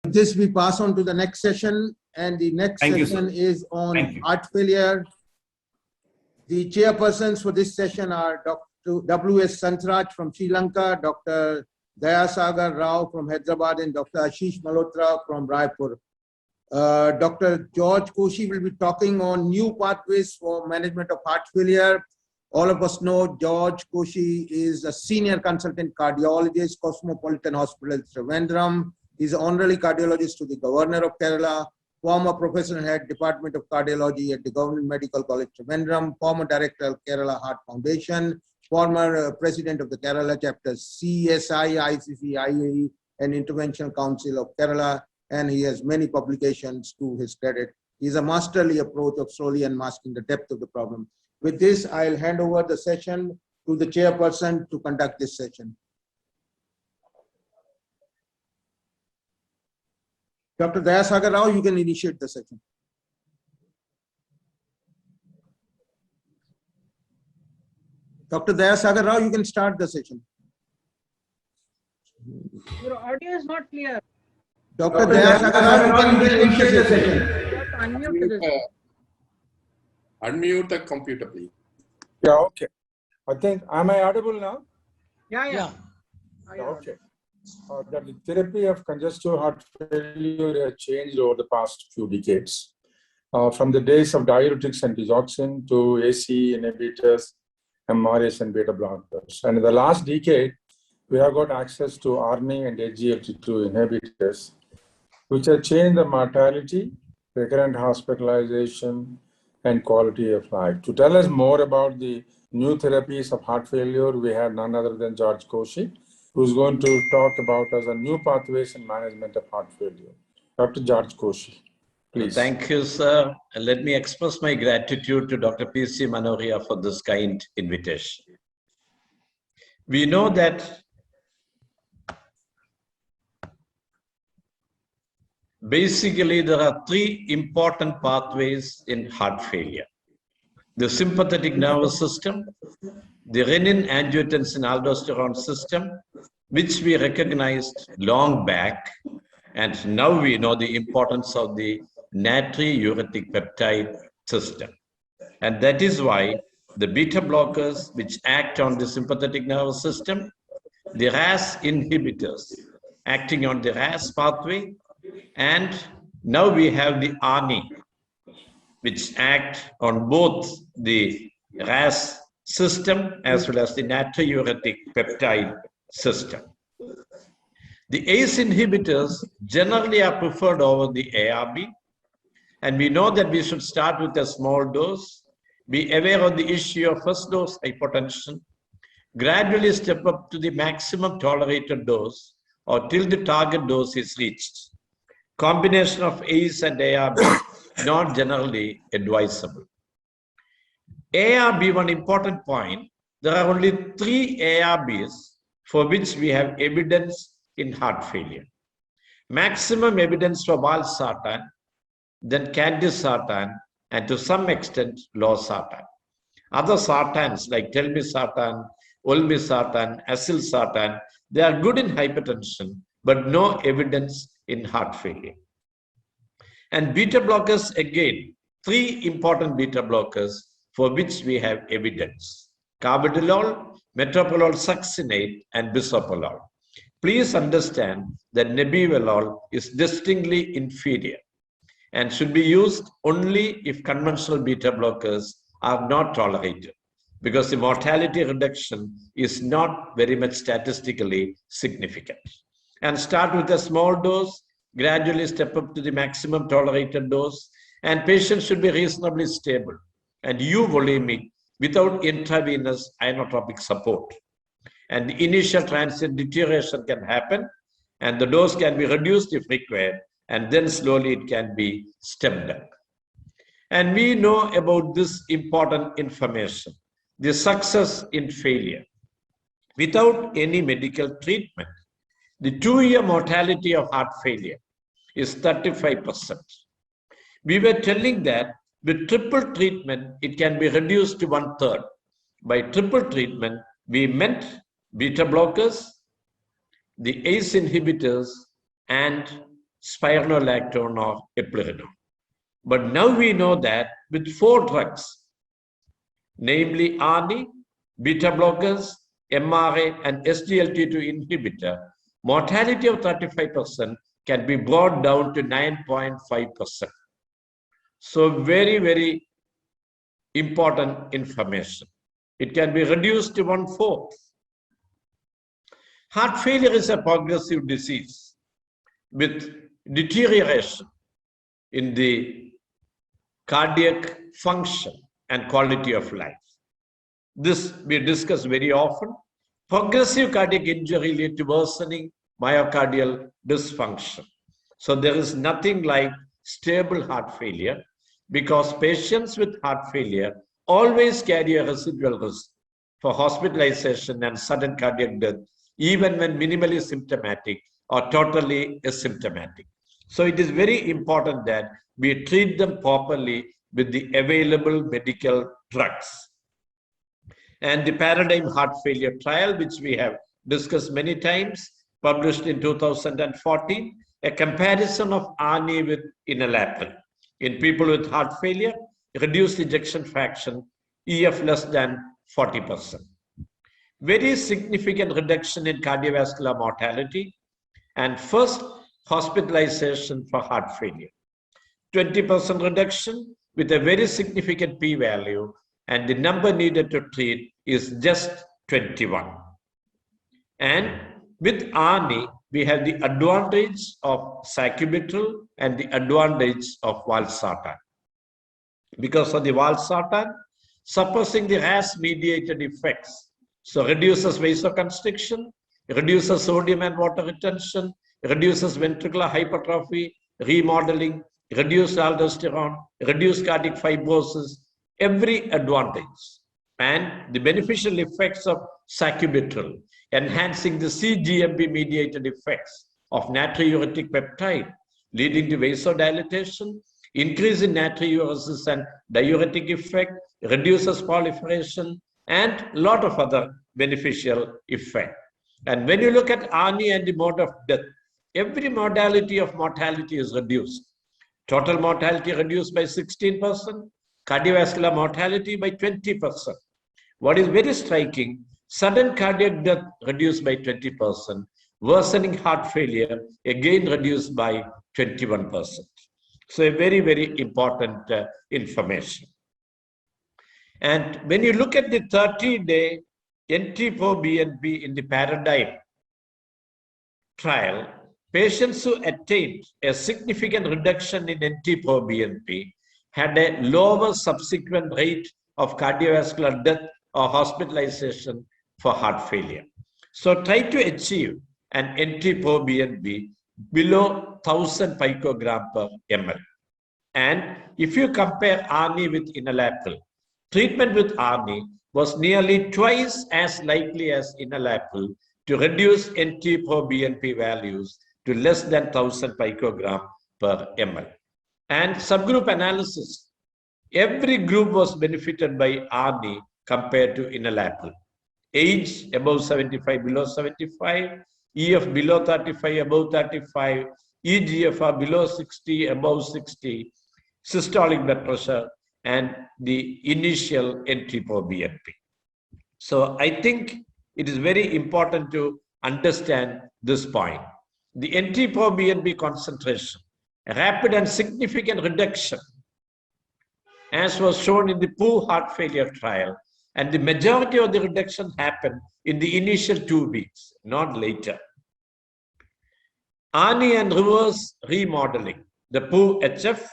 This we pass on to the next session, and the next session is on heart failure. The chairpersons for this session are Dr. W.S. Santraj from Sri Lanka, Dr. Dayasagar Rao from Hyderabad, and Dr. Ashish Malhotra from Raipur. Dr. George Koshi will be talking on new pathways for management of heart failure. All of us know George Koshi is a senior consultant cardiologist, Cosmopolitan Hospital, Trivandrum. He's an honorary cardiologist to the Governor of Kerala, former professor and head Department of Cardiology at the Government Medical College, Trivandrum, former director of Kerala Heart Foundation, former president of the Kerala chapter CSI, ICC, IAE, and Intervention Council of Kerala, and he has many publications to his credit. He has a masterly approach of slowly unmasking the depth of the problem. With this, I'll hand over the session to the chairperson to conduct this session. Dr. Dayasagar Rao, you can initiate the session. Dr. Dayasagar Rao, you can start the session. Your audio is not clear. Dr. Dayasagar Rao, you can initiate the session. Unmute the computer, please. Yeah, okay. I think, am I audible now? Yeah. Okay. The therapy of congestive heart failure has changed over the past few decades. From the days of diuretics and digoxin to AC inhibitors, MRAs and beta blockers. And in the last decade, we have got access to ARNI and SGLT2 inhibitors, which have changed the mortality, recurrent hospitalization, and quality of life. To tell us more about the new therapies of heart failure, we have none other than George Koshi, who's going to talk about us on new pathways in management of heart failure. Dr. George Koshi, please. Thank you, sir. And let me express my gratitude to Dr. P.C. Manoria for this kind invitation. We know that basically there are three important pathways in heart failure: the sympathetic nervous system, the renin-angiotensin-aldosterone system, which we recognized long back, and now we know the importance of the natriuretic peptide system. And that is why the beta blockers, which act on the sympathetic nervous system, the RAS inhibitors acting on the RAS pathway, and now we have the ARNI, which act on both the RAS system as well as the natriuretic peptide system. The ACE inhibitors generally are preferred over the ARB, and we know that we should start with a small dose, be aware of the issue of first dose hypotension, gradually step up to the maximum tolerated dose or till the target dose is reached. Combination of ACE and ARB not generally advisable. ARB, one important point, there are only 3 ARBs for which we have evidence in heart failure. Maximum evidence for valsartan, then candesartan, and to some extent losartan. Other sartans like telmisartan, olmesartan, asilsartan, they are good in hypertension, but no evidence in heart failure. And beta blockers, again, 3 important beta blockers for which we have evidence: carvedilol, metoprolol succinate, and bisoprolol. Please understand that nebivolol is distinctly inferior and should be used only if conventional beta blockers are not tolerated, because the mortality reduction is not very much statistically significant. And start with a small dose, gradually step up to the maximum tolerated dose, and patients should be reasonably stable and euvolemic without intravenous inotropic support. And the initial transient deterioration can happen, and the dose can be reduced if required, and then slowly it can be stepped up. And we know about this important information: the success in failure. Without any medical treatment, the 2-year mortality of heart failure is 35%. We were telling that with triple treatment, it can be reduced to 1/3. By triple treatment, we meant beta blockers, the ACE inhibitors, and spironolactone or eplerenone. But now we know that with 4 drugs, namely ARNI, beta blockers, MRA, and SGLT2 inhibitor, mortality of 35% can be brought down to 9.5%. So very, very important information. It can be reduced to 1/4. Heart failure is a progressive disease with deterioration in the cardiac function and quality of life. This we discuss very often. Progressive cardiac injury leads to worsening myocardial dysfunction. So there is nothing like stable heart failure, because patients with heart failure always carry a residual risk for hospitalization and sudden cardiac death, even when minimally symptomatic or totally asymptomatic. So it is very important that we treat them properly with the available medical drugs. And the Paradigm Heart Failure Trial, which we have discussed many times, published in 2014, a comparison of ARNI with enalapril in people with heart failure, reduced ejection fraction, EF less than 40%. Very significant reduction in cardiovascular mortality, and first hospitalization for heart failure. 20% reduction with a very significant p-value, and the number needed to treat is just 21. And with ARNI, we have the advantage of sacubitril and the advantage of valsartan. Because of the valsartan, suppressing the RAS-mediated effects, so reduces vasoconstriction, reduces sodium and water retention, reduces ventricular hypertrophy, remodeling, reduced aldosterone, reduced cardiac fibrosis, every advantage. And the beneficial effects of sacubitril, enhancing the cGMP-mediated effects of natriuretic peptide, leading to vasodilatation, increase in natriuresis and diuretic effect, reduces proliferation, and a lot of other beneficial effect. And when you look at ARNI and the mode of death, every modality of mortality is reduced. Total mortality reduced by 16%, cardiovascular mortality by 20%. What is very striking, sudden cardiac death reduced by 20%, worsening heart failure again reduced by 21%. So a very, very important information. And when you look at the 30-day NT-proBNP in the Paradigm trial, patients who attained a significant reduction in NT-proBNP had a lower subsequent rate of cardiovascular death or hospitalization for heart failure. So try to achieve an NT-proBNP below 1000 picogram per ml. And if you compare ARNI with enalapril, treatment with ARNI was nearly twice as likely as enalapril to reduce NT-proBNP values to less than 1000 picogram per ml. And subgroup analysis, every group was benefited by ARNI compared to enalapril. Age above 75, below 75, EF below 35, above 35, EGFR below 60, above 60, systolic blood pressure, and the initial NT-proBNP. So I think it is very important to understand this point. The NT-proBNP concentration, a rapid and significant reduction, as was shown in the POO heart failure trial, and the majority of the reduction happened in the initial 2 weeks, not later. ARNI and reverse remodeling, the POO-HF,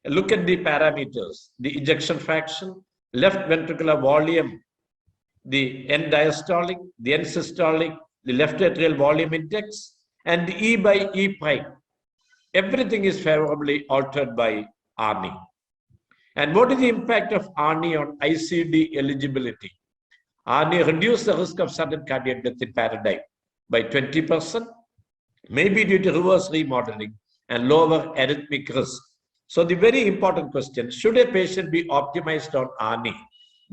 look at the parameters, the ejection fraction, left ventricular volume, the end diastolic, the end systolic, the left atrial volume index, and the E by E prime. Everything is favorably altered by ARNI. And what is the impact of ARNI on ICD eligibility? ARNI reduced the risk of sudden cardiac death in Paradigm by 20%, maybe due to reverse remodeling and lower arrhythmic risk. So the very important question, should a patient be optimized on ARNI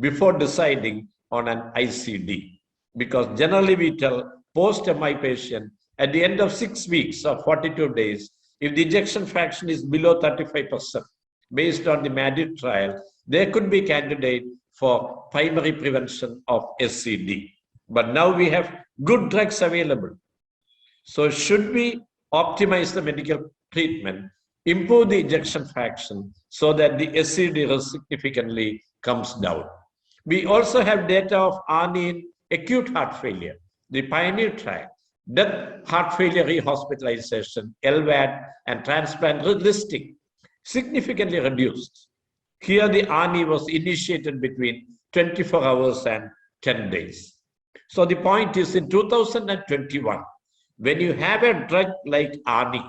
before deciding on an ICD? Because generally we tell post-MI patient at the end of 6 weeks or 42 days, if the ejection fraction is below 35%, based on the MADID trial, they could be candidate for primary prevention of SCD. But now we have good drugs available. So should we optimize the medical treatment, improve the ejection fraction so that the SCD risk significantly comes down? We also have data of ARNI in acute heart failure, the PIONEER trial, death, heart failure, rehospitalization, LVAD, and transplant listing significantly reduced. Here, the ARNI was initiated between 24 hours and 10 days. So the point is, in 2021, when you have a drug like ARNI,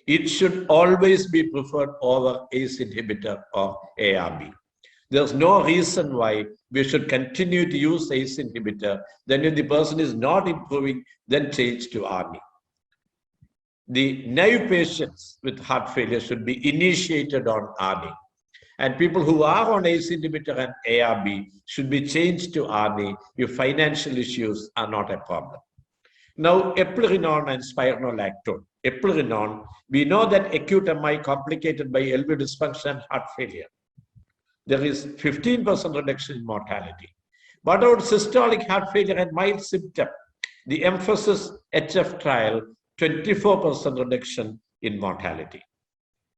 it should always be preferred over ACE inhibitor or ARB. There's no reason why we should continue to use ACE inhibitor. Then if the person is not improving, then change to ARNI. The naive patients with heart failure should be initiated on ARNI. And people who are on ACE inhibitor and ARB should be changed to ARNI if financial issues are not a problem. Now, eplerenone and spironolactone. Eplerenone, we know that acute MI complicated by LV dysfunction and heart failure. There is 15% reduction in mortality. What about systolic heart failure and mild symptom? The Emphasis HF trial, 24% reduction in mortality.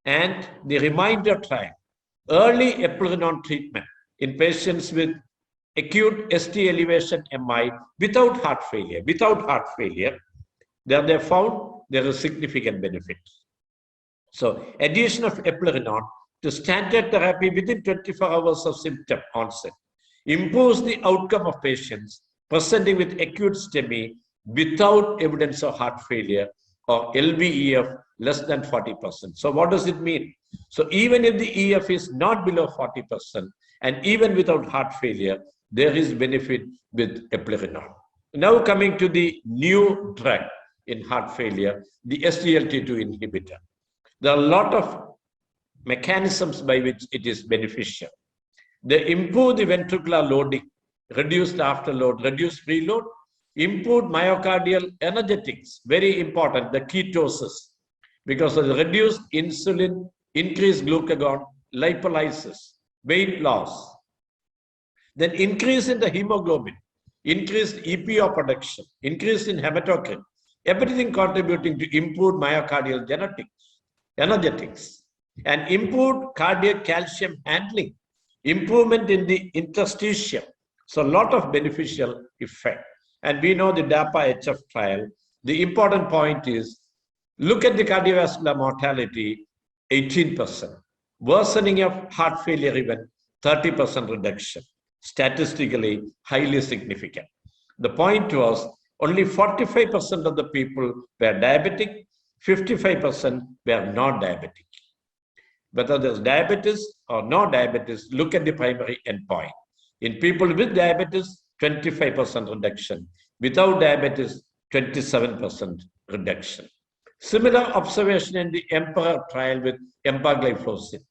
And the Reminder trial, early eplerenone treatment in patients with acute ST elevation MI without heart failure, there they found there is significant benefit. So addition of eplerenone to standard therapy within 24 hours of symptom onset improves the outcome of patients presenting with acute STEMI without evidence of heart failure or LVEF less than 40%. So what does it mean? So even if the EF is not below 40% and even without heart failure, there is benefit with eplerenone. Now coming to the new drug in heart failure, the SGLT2 inhibitor. There are a lot of mechanisms by which it is beneficial. They improve the ventricular loading, reduced afterload, reduced preload, improved myocardial energetics, very important, the ketosis, because of the reduced insulin, increased glucagon, lipolysis, weight loss, then increase in the hemoglobin, increased EPO production, increase in hematocrit, everything contributing to improved myocardial energetics, and improved cardiac calcium handling, improvement in the interstitium. So a lot of beneficial effect. And we know the DAPA-HF trial, the important point is, look at the cardiovascular mortality, 18%. Worsening of heart failure event, 30% reduction. Statistically, highly significant. The point was, only 45% of the people were diabetic, 55% were not diabetic. Whether there's diabetes or no diabetes, look at the primary endpoint. In people with diabetes, 25% reduction. Without diabetes, 27% reduction. Similar observation in the EMPEROR trial with empagliflozin.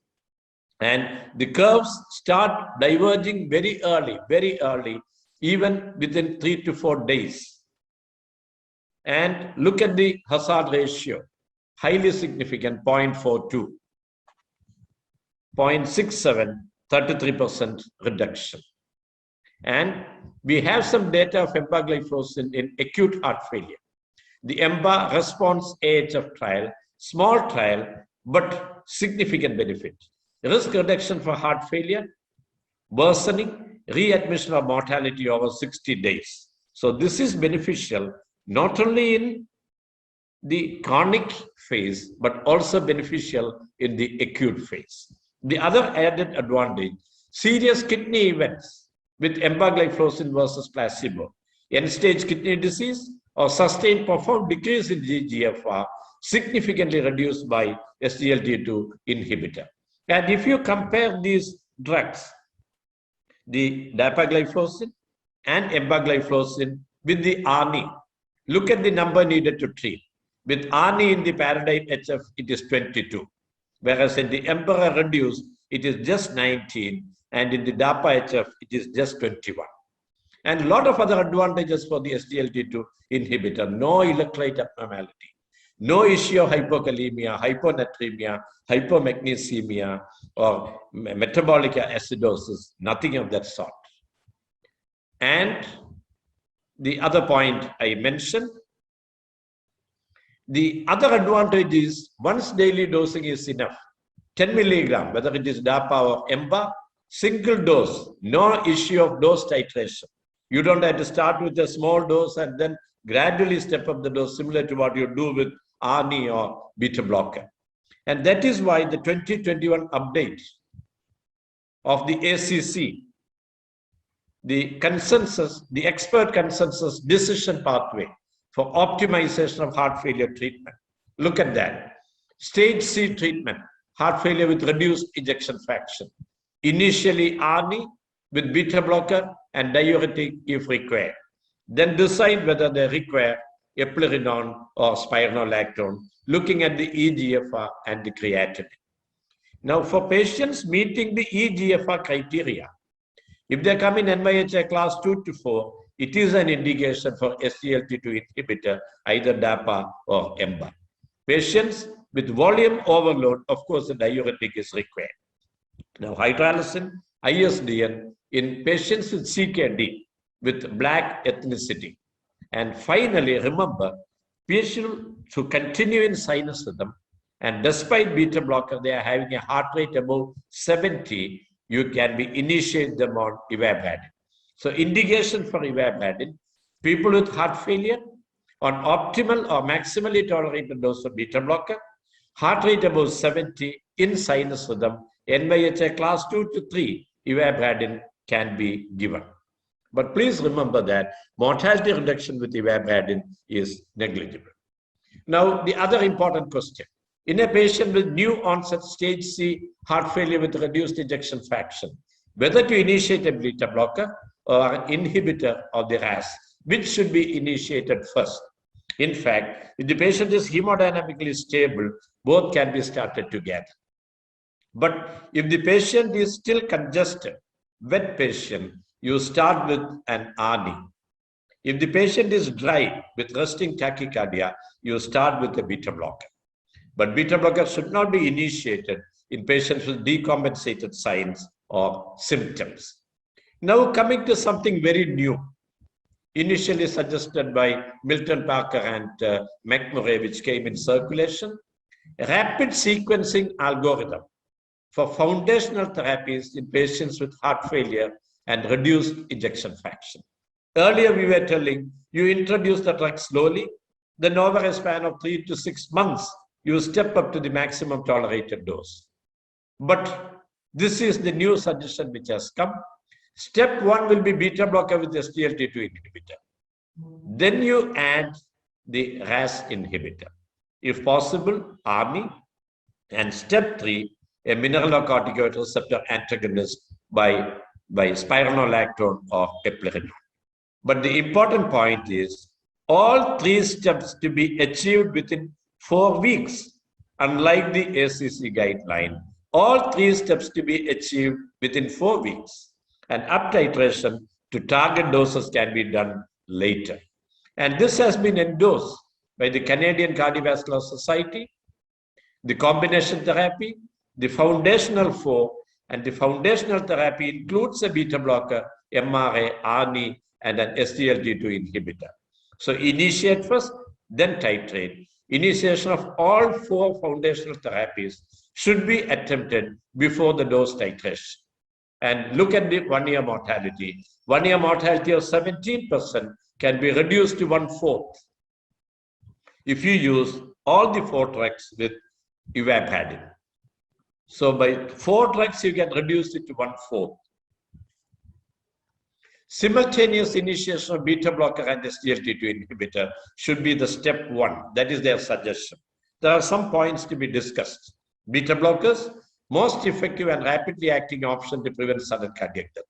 And the curves start diverging very early, even within 3 to 4 days. And look at the hazard ratio, highly significant, 0.42. 0.67, 33% reduction. And we have some data of empagliflozin in acute heart failure. The EMBA Response AHF trial, small trial, but significant benefit. Risk reduction for heart failure, worsening, readmission of mortality over 60 days. So this is beneficial, not only in the chronic phase, but also beneficial in the acute phase. The other added advantage, serious kidney events with empagliflozin versus placebo, end-stage kidney disease or sustained profound decrease in GFR, significantly reduced by SGLT2 inhibitor. And if you compare these drugs, the dapagliflozin and empagliflozin with the ARNI, look at the number needed to treat. With ARNI in the Paradigm HF, it is 22. Whereas in the EMPEROR reduced, it is just 19. And in the DAPA-HF, it is just 21. And a lot of other advantages for the SGLT2 inhibitor, no electrolyte abnormality, No issue of hypokalemia, hyponatremia, hypomagnesemia, or metabolic acidosis, nothing of that sort. And the other point I mentioned, the other advantage is once daily dosing is enough. 10 milligram, whether it is DAPA or EMBA, single dose, no issue of dose titration. You don't have to start with a small dose and then gradually step up the dose, similar to what you do with ARNI or beta blocker. And that is why the 2021 update of the ACC, the consensus, the expert consensus decision pathway for optimization of heart failure treatment. Look at that. Stage C treatment, heart failure with reduced ejection fraction. Initially ARNI with beta blocker and diuretic if required. Then decide whether they require eplerenone or spironolactone, looking at the eGFR and the creatinine. Now, for patients meeting the eGFR criteria, if they come in NYHA class 2 to 4, it is an indication for SGLT2 inhibitor, either DAPA or EMBA. Patients with volume overload, of course, the diuretic is required. Now, hydralazine, ISDN in patients with CKD, with black ethnicity. And finally, remember, patients who continue in sinus rhythm, and despite beta blocker, they are having a heart rate above 70, you can be initiate them on ivabradine. So indication for ivabradine, people with heart failure on optimal or maximally tolerated dose of beta blocker, heart rate above 70 in sinus rhythm, NYHA class 2 to 3, ivabradine can be given. But please remember that mortality reduction with ivabradine is negligible. Now, the other important question. In a patient with new onset stage C heart failure with reduced ejection fraction, whether to initiate a beta blocker or an inhibitor of the RAS, which should be initiated first? In fact, if the patient is hemodynamically stable, both can be started together. But if the patient is still congested, wet patient, you start with an ARNI. If the patient is dry with resting tachycardia, you start with a beta blocker. But beta blocker should not be initiated in patients with decompensated signs or symptoms. Now coming to something very new, initially suggested by Milton Parker and McMurray, which came in circulation, rapid sequencing algorithm for foundational therapies in patients with heart failure and reduced ejection fraction. Earlier, we were telling you introduce the drug slowly, then over a span of 3 to 6 months, you step up to the maximum tolerated dose. But this is the new suggestion which has come. Step 1 will be beta blocker with SGLT2 inhibitor. Then you add the RAS inhibitor. If possible, ARNI. And step 3, a mineralocorticoid receptor antagonist by spironolactone or eplerenone. But the important point is all 3 steps to be achieved within 4 weeks. Unlike the ACC guideline, all 3 steps to be achieved within 4 weeks. And up titration to target doses can be done later. And this has been endorsed by the Canadian Cardiovascular Society, the combination therapy, the foundational 4, and the foundational therapy includes a beta blocker, MRA, ARNI, and an SGLT2 inhibitor. So initiate first, then titrate. Initiation of all 4 foundational therapies should be attempted before the dose titration. And look at the 1-year mortality. 1-year mortality of 17% can be reduced to 1/4 if you use all the 4 drugs with ivabradine. So by 4 drugs, you can reduce it to 1/4. Simultaneous initiation of beta blocker and SGLT2 inhibitor should be the step 1. That is their suggestion. There are some points to be discussed. Beta blockers, most effective and rapidly acting option to prevent sudden cardiac death.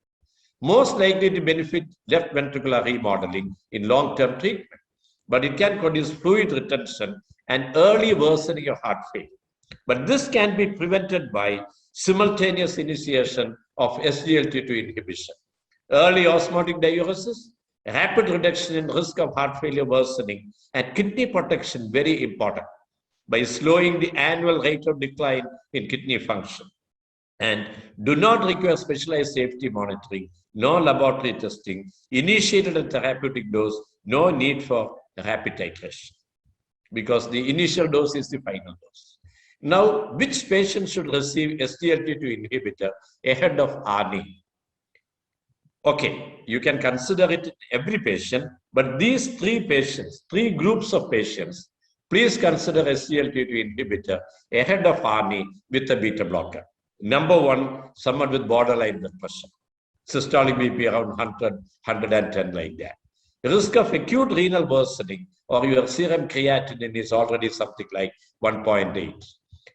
Most likely to benefit left ventricular remodeling in long-term treatment, but it can produce fluid retention and early worsening of heart failure. But this can be prevented by simultaneous initiation of SGLT2 inhibition. Early osmotic diuresis, rapid reduction in risk of heart failure worsening, and kidney protection, very important. by slowing the annual rate of decline in kidney function, and do not require specialized safety monitoring, no laboratory testing, initiated a therapeutic dose, no need for rapid titration, because the initial dose is the final dose. Now, which patient should receive SGLT2 inhibitor ahead of ARNI? Okay, you can consider it every patient, but these three patients, three groups of patients, please consider SGLT2 inhibitor ahead of ARNI with a beta blocker. Number one, someone with borderline blood pressure, systolic BP around 100, 110 like that. Risk of acute renal worsening or your serum creatinine is already something like 1.8.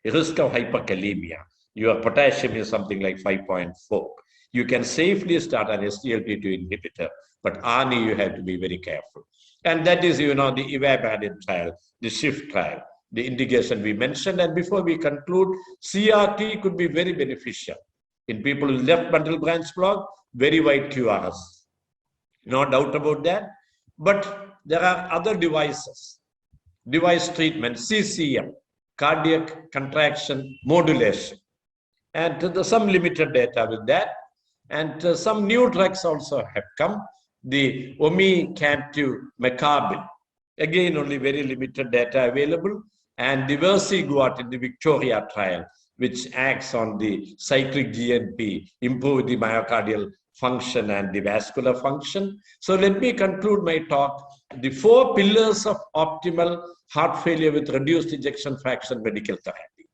Risk of hyperkalemia, your potassium is something like 5.4. You can safely start an SGLT2 inhibitor, but ARNI you have to be very careful. And that is, the Ivabradine trial, the SHIFT trial, the indication we mentioned. And before we conclude, CRT could be very beneficial. In people with left bundle branch block, very wide QRS. No doubt about that. But there are other devices, device treatment, CCM, cardiac contraction modulation. And there's some limited data with that. And some new drugs also have come. The omecamtiv mecarbil, again, only very limited data available. And the Versigouat in the Victoria trial, which acts on the cyclic GNP, improve the myocardial function and the vascular function. So let me conclude my talk. The 4 pillars of optimal heart failure with reduced ejection fraction medical therapy: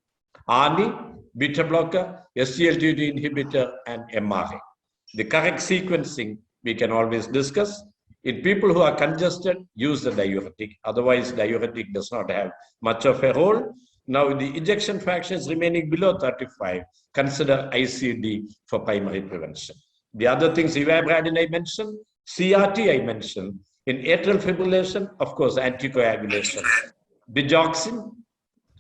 ARNI, beta blocker, SGLT2 inhibitor, and MRA. The correct sequencing we can always discuss. In people who are congested, use the diuretic. Otherwise, diuretic does not have much of a role. Now, the ejection fraction is remaining below 35. Consider ICD for primary prevention. The other things, Ivabradine I mentioned, CRT I mentioned. In atrial fibrillation, of course, anticoagulation. Digoxin,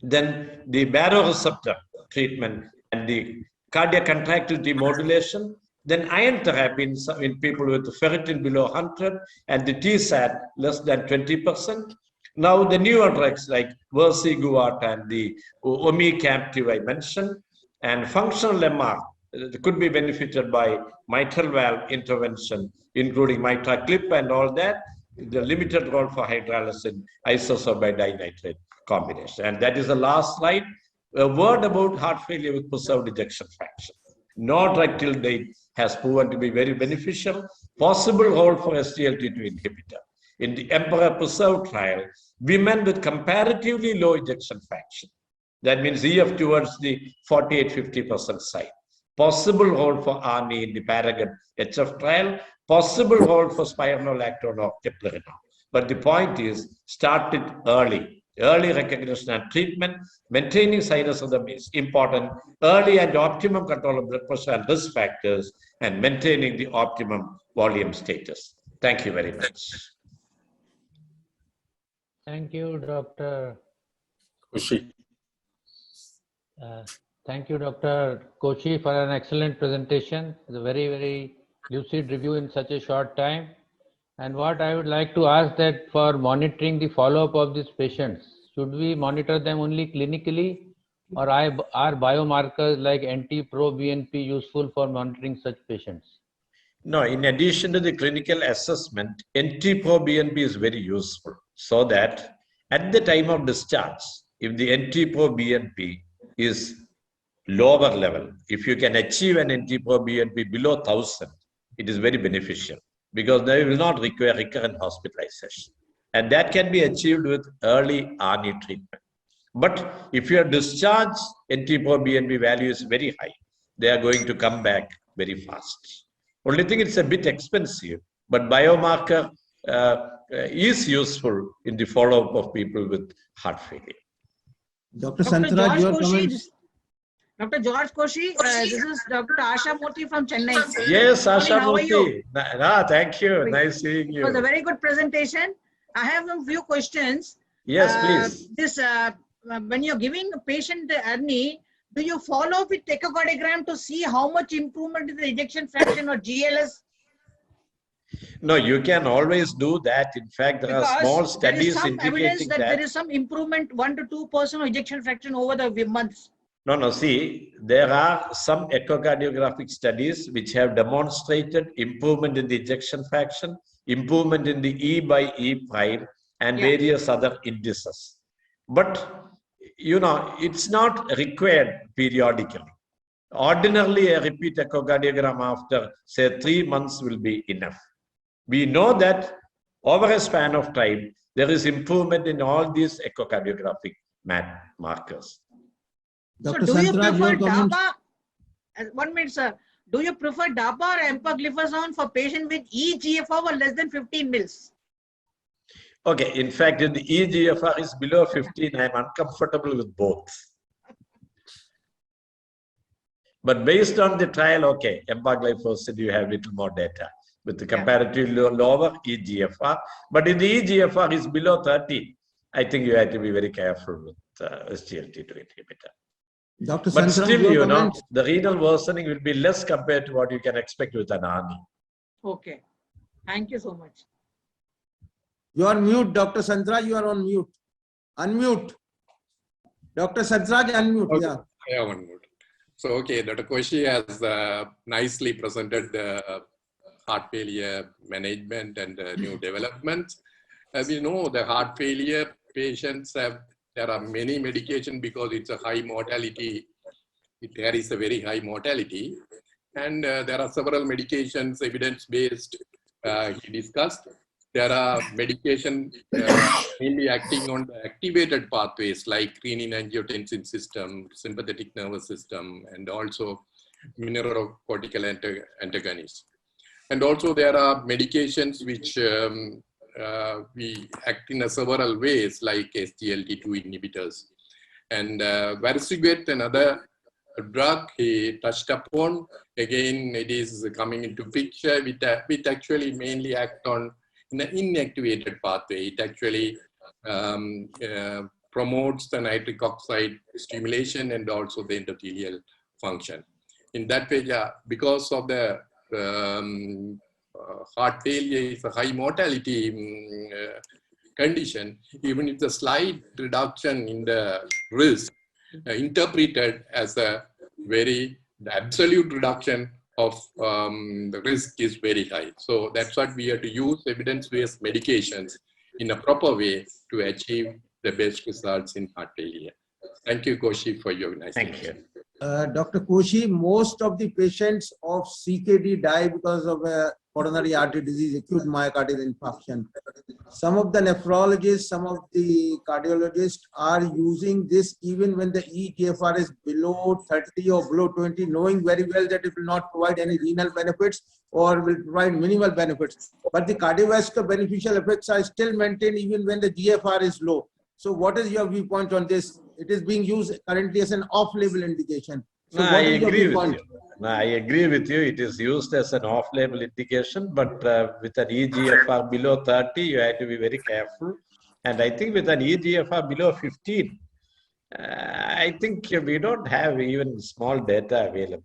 then the baroreceptor treatment and the cardiac contractility modulation. Then iron therapy in people with ferritin below 100 and the TSAT less than 20%. Now the newer drugs like Versigouat and the omecamtiv I mentioned, and functional MR could be benefited by mitral valve intervention, including mitral clip and all that. The limited role for hydralazine isosorbide dinitrate combination. And that is the last slide. A word about heart failure with preserved ejection fraction. No drug till date has proven to be very beneficial. Possible role for SGLT2 inhibitor. In the Emperor Preserve trial, women with comparatively low ejection fraction, that means EF towards the 48-50% side. Possible role for ARNI in the Paragon HF trial. Possible role for spironolactone or eplerenone. But the point is, start it early. Early recognition and treatment, maintaining sinus rhythm is important. Early and optimum control of blood pressure and risk factors, and maintaining the optimum volume status. Thank you very much. Thank you, Dr. Koshi. Thank you, Dr. Koshi, for an excellent presentation. It's a very, very lucid review in such a short time. And what I would like to ask that for monitoring the follow-up of these patients, should we monitor them only clinically, or are biomarkers like NT-proBNP useful for monitoring such patients? No, in addition to the clinical assessment, NT-proBNP is very useful, so that at the time of discharge, if the NT-proBNP is lower level, if you can achieve an NT-proBNP below 1000, it is very beneficial, because they will not require recurrent hospitalization. And that can be achieved with early ARNI treatment. But if your discharge NT-proBNP value is very high, they are going to come back very fast. Only thing, it's a bit expensive, but biomarker is useful in the follow-up of people with heart failure. Dr. Santraj, your comments? Dr. George Koshi, this is Dr. Asha Murthy from Chennai. Yes, Asha How are you? Murthy. Thank you. Nice seeing you. It was a very good presentation. I have a few questions. Yes, please. When you're giving a patient the ARNI, do you follow with echocardiogram to see how much improvement in the ejection fraction or GLS? No, you can always do that. In fact, there are small Because there is studies some evidence indicating that that. there is some improvement, 1 to 2% of ejection fraction over the months. No, see, there are some echocardiographic studies which have demonstrated improvement in the ejection fraction, improvement in the E by E prime, and various other indices. But, it's not required periodically. Ordinarily, a repeat echocardiogram after, say, 3 months will be enough. We know that over a span of time, there is improvement in all these echocardiographic markers. Dr. So do you Santraj, prefer your comments? DAPA? 1 minute, sir. Do you prefer DAPA or empagliflozin for patient with eGFR or less than 15 mils? Okay, in fact, if the eGFR is below 15, I'm uncomfortable with both. But based on the trial, okay, empagliflozin, you have little more data with the comparatively lower eGFR. But if the eGFR is below 30, I think you have to be very careful with SGLT2 inhibitor. Dr. But Santraj, still, your comments? the renal worsening will be less compared to what you can expect with an ARNI. Okay. Thank you so much. You are mute, Dr. Santraj, you are on mute. Unmute. Dr. Santraj, unmute. Okay. Yeah. Yeah, one more. So, okay, Dr. Koshi has nicely presented the heart failure management and new developments. As you know, the heart failure patients there are many medications because it's a high mortality. It carries a very high mortality. And there are several medications, evidence-based, he discussed. There are medications mainly acting on the activated pathways like renin-angiotensin system, sympathetic nervous system, and also mineralocortical antagonists. And also there are medications which we act in several ways like SGLT2 inhibitors. And Versigate, another drug he touched upon, again it is coming into picture, which actually mainly act on an inactivated pathway. It actually promotes the nitric oxide stimulation and also the endothelial function. In that way, because of the heart failure is a high mortality condition, even if the slight reduction in the risk interpreted as the absolute reduction of the risk is very high. So that's what we have to use evidence-based medications in a proper way to achieve the best results in heart failure. Thank you, Koshi, for your nice Thank you. Dr. Koshi, most of the patients of CKD die because of coronary artery disease, acute myocardial infarction. Some of the nephrologists, some of the cardiologists are using this even when the eGFR is below 30 or below 20, knowing very well that it will not provide any renal benefits or will provide minimal benefits. But the cardiovascular beneficial effects are still maintained even when the GFR is low. So what is your viewpoint on this? It is being used currently as an off-label indication. So No, what I is your agree with viewpoint? you. No, I agree with you. It is used as an off-label indication, but with an eGFR below 30, you have to be very careful. And I think with an eGFR below 15, I think we don't have even small data available.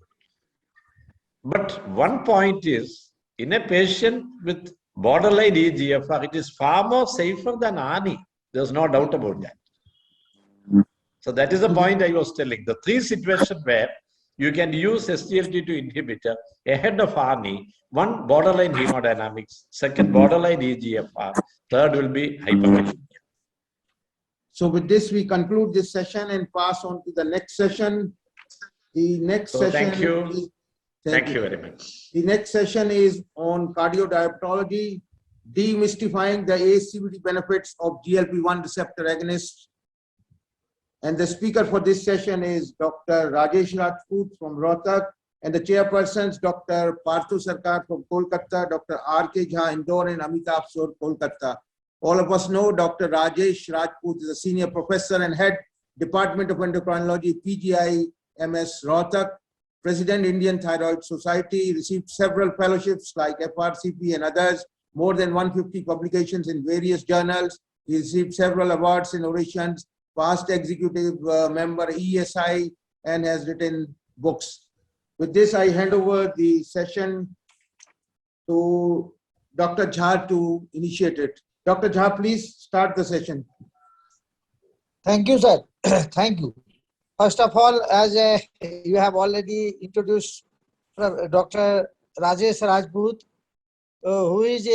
But one point is, in a patient with borderline eGFR, it is far more safer than ARNI. There's no doubt about that. So that is the point I was telling. The three situations where you can use SGLT2 inhibitor ahead of ARNI, one borderline hemodynamics, second borderline eGFR, third will be hyperkalemia. So with this, we conclude this session and pass on to the next session. The next session. Thank you. Is, thank you very much. The next session is on cardiodiabetology, demystifying the ASCVD benefits of GLP-1 receptor agonists. And the speaker for this session is Dr. Rajesh Rajput from Rohtak, and the chairpersons, Dr. Parthu Sarkar from Kolkata, Dr. R.K. Jha, Indore, and Amitabh Sur, Kolkata. All of us know Dr. Rajesh Rajput is a senior professor and head Department of Endocrinology, PGI MS Rohtak, President Indian Thyroid Society, received several fellowships like FRCP and others, more than 150 publications in various journals. He received several awards and orations, past executive member ESI, and has written books. With this, I hand over the session to Dr. Jha to initiate it. Dr. Jha, please start the session. Thank you, sir. Thank you. First of all, as you have already introduced Dr. Rajesh Rajput, who is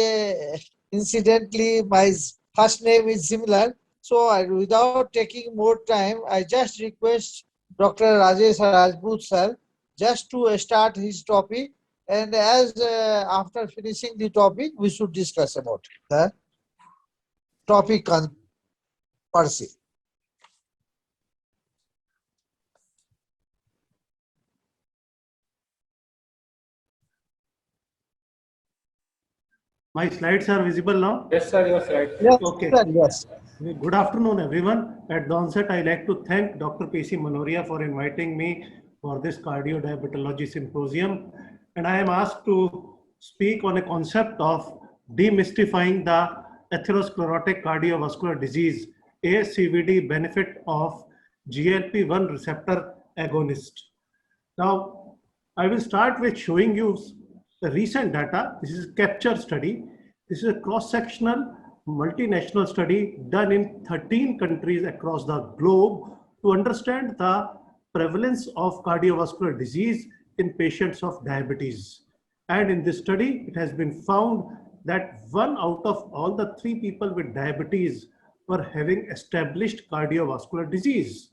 incidentally, my first name is similar. So without taking more time, I just request Dr. Rajesh Rajput, sir, just to start his topic. And as after finishing the topic, we should discuss about the topic per se. My slides are visible now? Yes, sir, your slide. Yes, Okay. sir, yes. Good afternoon, everyone. At the onset, I'd like to thank Dr. P.C. Manoria for inviting me for this cardio-diabetology symposium. And I am asked to speak on a concept of demystifying the atherosclerotic cardiovascular disease, ASCVD, benefit of GLP-1 receptor agonist. Now, I will start with showing you the recent data. This is a CAPTURE study. This is a cross-sectional multinational study done in 13 countries across the globe to understand the prevalence of cardiovascular disease in patients of diabetes. And in this study, it has been found that 1 out of all the 3 people with diabetes were having established cardiovascular disease.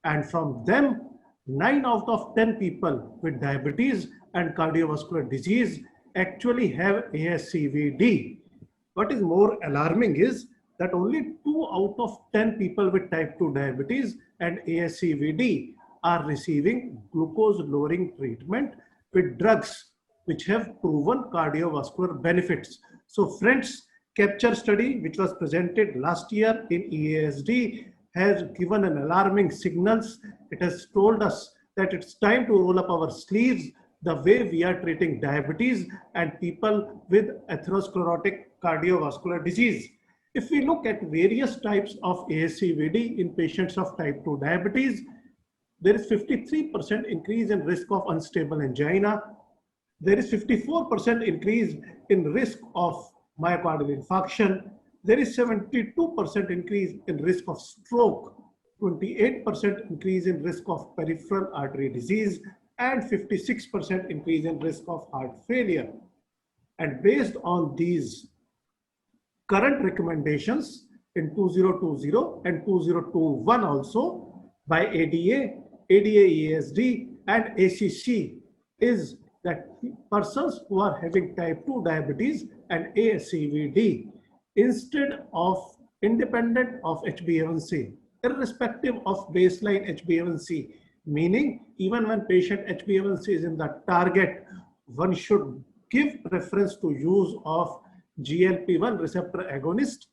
And from them, 9 out of 10 people with diabetes and cardiovascular disease actually have ASCVD. What is more alarming is that only 2 out of 10 people with type 2 diabetes and ASCVD are receiving glucose lowering treatment with drugs which have proven cardiovascular benefits. So friends, CAPTURE study, which was presented last year in EASD, has given an alarming signals. It has told us that it's time to roll up our sleeves the way we are treating diabetes and people with atherosclerotic cardiovascular disease. If we look at various types of ASCVD in patients of type 2 diabetes, there is 53% increase in risk of unstable angina. There is 54% increase in risk of myocardial infarction. There is 72% increase in risk of stroke, 28% increase in risk of peripheral artery disease, and 56% increase in risk of heart failure. And based on these current recommendations in 2020 and 2021 also by ADA, ADA-EASD and ACC is that persons who are having type 2 diabetes and ASCVD, instead of independent of HbA1c, irrespective of baseline HbA1c, meaning even when patient HbA1c is in the target, one should give preference to use of GLP-1 receptor agonist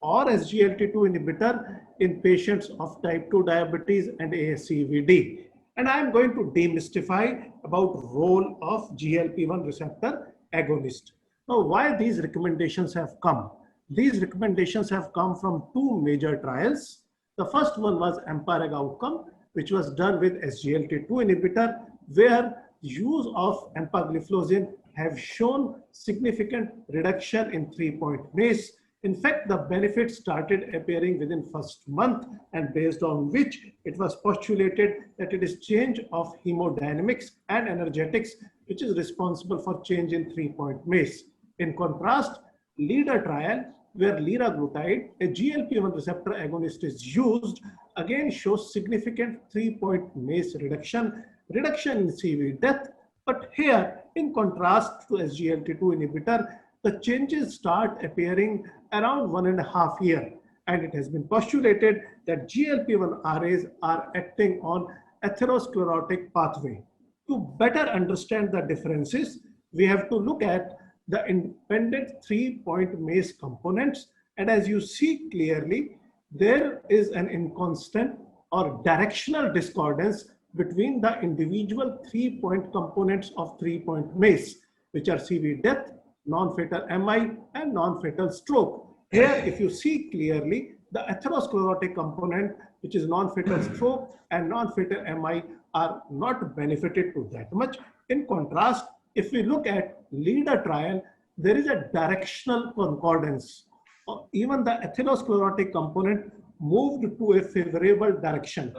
or SGLT2 inhibitor in patients of type 2 diabetes and ASCVD. And I am going to demystify about role of GLP-1 receptor agonist. Now, why these recommendations have come? These recommendations have come from 2 major trials. The first one was EMPA-REG outcome, which was done with SGLT2 inhibitor, where use of empagliflozin have shown significant reduction in 3-point MACE. In fact, the benefits started appearing within first month, and based on which it was postulated that it is change of hemodynamics and energetics which is responsible for change in 3-point MACE. In contrast, LEADER trial, where liraglutide, a GLP-1 receptor agonist, is used, again shows significant 3-point MACE reduction in CV death. But here, in contrast to SGLT2 inhibitor, the changes start appearing around 1.5 years. And it has been postulated that GLP-1 RAs are acting on atherosclerotic pathway. To better understand the differences, we have to look at the independent 3-point MACE components. And as you see clearly, there is an inconstant or directional discordance between the individual 3-point components of 3-point MACE, which are CV death, non-fatal MI, and non-fatal stroke. Here, if you see clearly, the atherosclerotic component, which is non-fatal stroke and non-fatal MI, are not benefited to that much. In contrast, if we look at LEADER trial, there is a directional concordance. Even the atherosclerotic component moved to a favorable direction.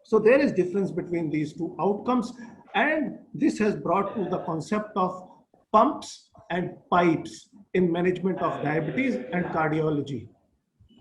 So there is difference between these two outcomes, and this has brought to the concept of pumps and pipes in management of diabetes and cardiology.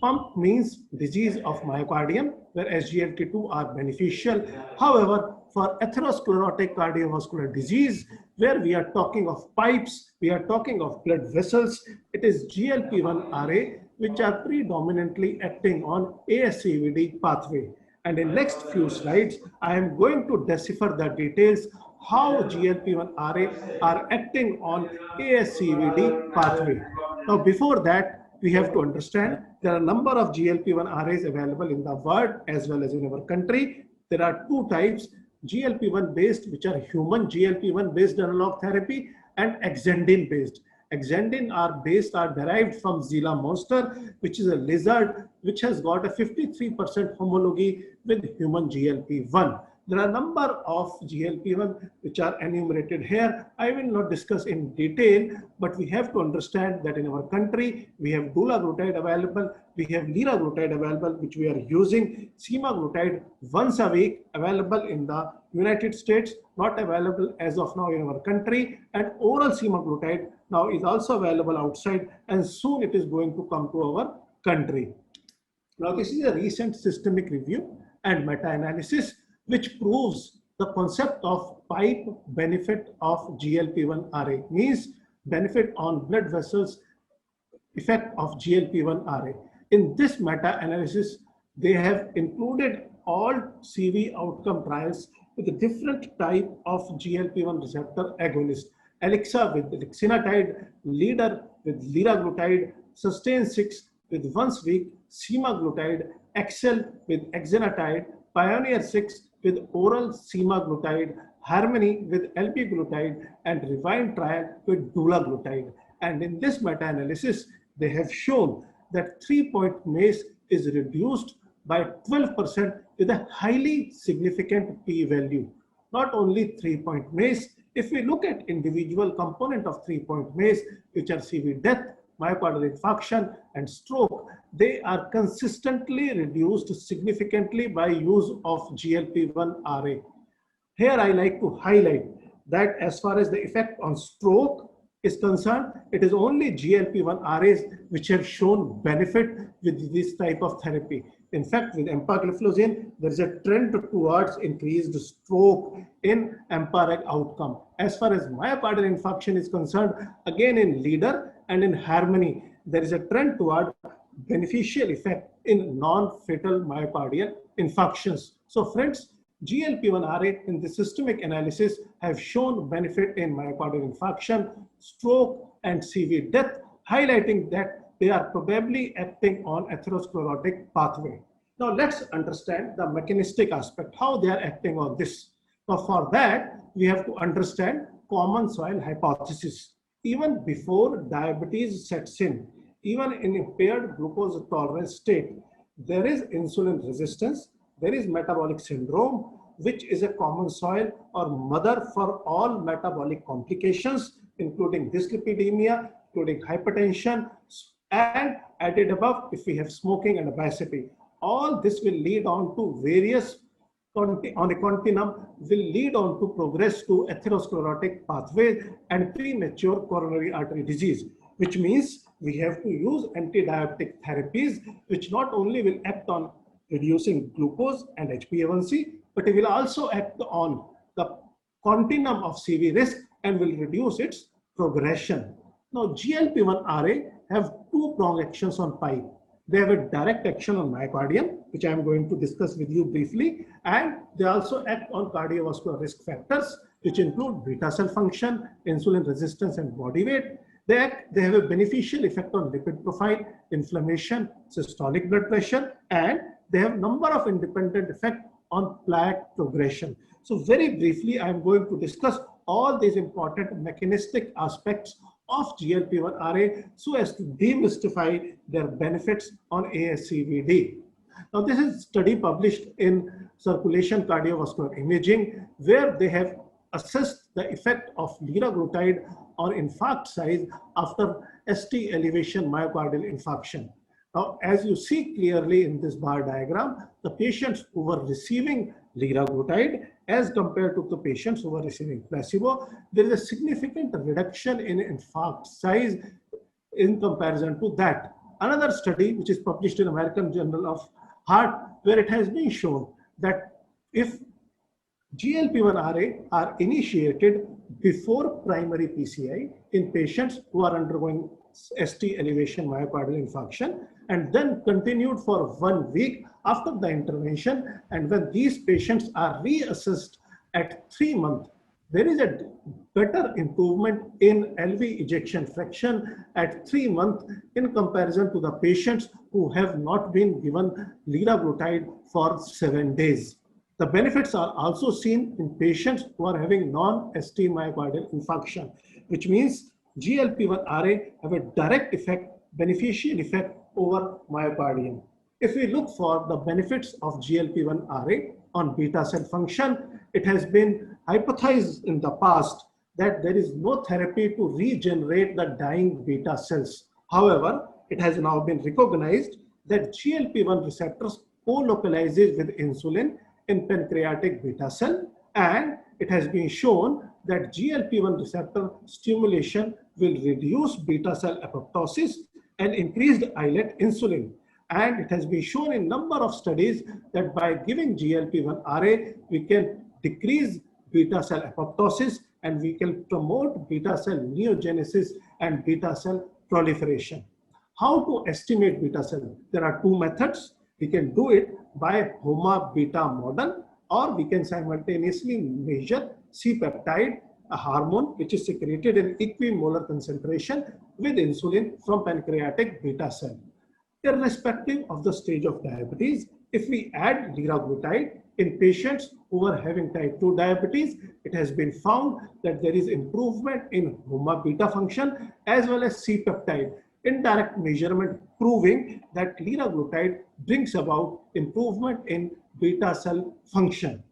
Pump means disease of myocardium, where SGLT2 are beneficial. However, for atherosclerotic cardiovascular disease, where we are talking of pipes, we are talking of blood vessels, it is GLP-1RA, which are predominantly acting on ASCVD pathway. And in next few slides, I am going to decipher the details how GLP-1RA are acting on ASCVD pathway. Now, before that, we have to understand there are a number of GLP-1RAs available in the world as well as in our country. There are two types, GLP-1 based, which are human GLP-1 based analog therapy, and Exendin based. Exendin are derived from Gila monster, which is a lizard which has got a 53% homology with human GLP-1. There are a number of GLP-1 which are enumerated here. I will not discuss in detail, but we have to understand that in our country, we have dulaglutide available, we have liraglutide available, which we are using, semaglutide once a week available in the United States, not available as of now in our country, and oral semaglutide now is also available outside, and soon it is going to come to our country. Now, this is a recent systemic review and meta-analysis which proves the concept of pipe benefit of GLP-1RA, means benefit on blood vessels, effect of GLP-1RA. In this meta-analysis, they have included all CV outcome trials with a different type of GLP-1 receptor agonist. Alexa with liximatide, Leader with liraglutide, Sustain 6 with once week semaglutide, Excel with exenatide, Pioneer 6 with oral semaglutide, Harmony with LP-glutide, and Rewind trial with dulaglutide. And in this meta-analysis, they have shown that 3-point MACE is reduced by 12% with a highly significant p-value. Not only 3-point MACE, if we look at individual component of 3-point MACE, which are CV death, myocardial infarction, and stroke, they are consistently reduced significantly by use of GLP-1RA. Here I like to highlight that as far as the effect on stroke is concerned, it is only GLP-1RAs which have shown benefit with this type of therapy. In fact, with empagliflozin, there is a trend towards increased stroke in EMPA-REG outcome. As far as myocardial infarction is concerned, again in Leader and in Harmony, there is a trend toward beneficial effect in non-fatal myocardial infarctions. So friends, GLP-1RA in the systemic analysis have shown benefit in myocardial infarction, stroke, and CV death, highlighting that they are probably acting on atherosclerotic pathway. Now let's understand the mechanistic aspect, how they are acting on this. Now for that, we have to understand common soil hypothesis. Even before diabetes sets in, even in impaired glucose tolerance state, there is insulin resistance, there is metabolic syndrome, which is a common soil or mother for all metabolic complications, including dyslipidemia, including hypertension, and added above, if we have smoking and obesity. All this will lead on to various, on a continuum, will lead on to progress to atherosclerotic pathway and premature coronary artery disease, which means we have to use antidiabetic therapies, which not only will act on reducing glucose and HbA1c, but it will also act on the continuum of CV risk and will reduce its progression. Now, GLP-1RA have two-pronged actions on pipe. They have a direct action on myocardium, which I am going to discuss with you briefly, and they also act on cardiovascular risk factors, which include beta cell function, insulin resistance, and body weight. They have a beneficial effect on lipid profile, inflammation, systolic blood pressure, and they have a number of independent effects on plaque progression. So very briefly, I am going to discuss all these important mechanistic aspects of GLP-1RA so as to demystify their benefits on ASCVD. Now, this is a study published in Circulation Cardiovascular Imaging, where they have assessed the effect of liraglutide or infarct size after ST elevation myocardial infarction. Now, as you see clearly in this bar diagram, the patients who were receiving liraglutide as compared to the patients who were receiving placebo, there is a significant reduction in infarct size in comparison to that. Another study, which is published in American Journal of Heart, where it has been shown that if GLP-1RA are initiated before primary PCI in patients who are undergoing ST elevation myocardial infarction, and then continued for 1 week after the intervention, and when these patients are reassessed at 3 months, there is a better improvement in LV ejection fraction at 3 months in comparison to the patients who have not been given liraglutide for 7 days. The benefits are also seen in patients who are having non-ST myocardial infarction, which means GLP-1RA have a direct effect, beneficial effect over myocardium. If we look for the benefits of GLP-1RA on beta cell function, it has been hypothesized in the past that there is no therapy to regenerate the dying beta cells. However, it has now been recognized that GLP-1 receptors co-localizes with insulin in pancreatic beta cell, and it has been shown that GLP-1 receptor stimulation will reduce beta cell apoptosis and increased islet insulin. And it has been shown in number of studies that by giving GLP-1RA, we can decrease beta cell apoptosis and we can promote beta cell neogenesis and beta cell proliferation. How to estimate beta cell? There are 2 methods. We can do it by HOMA beta model, or we can simultaneously measure C-peptide, a hormone which is secreted in equimolar concentration with insulin from pancreatic beta cell. Irrespective of the stage of diabetes, if we add liraglutide in patients who are having type 2 diabetes, it has been found that there is improvement in HOMA beta function as well as C-peptide, indirect measurement proving that liraglutide brings about improvement in beta cell function.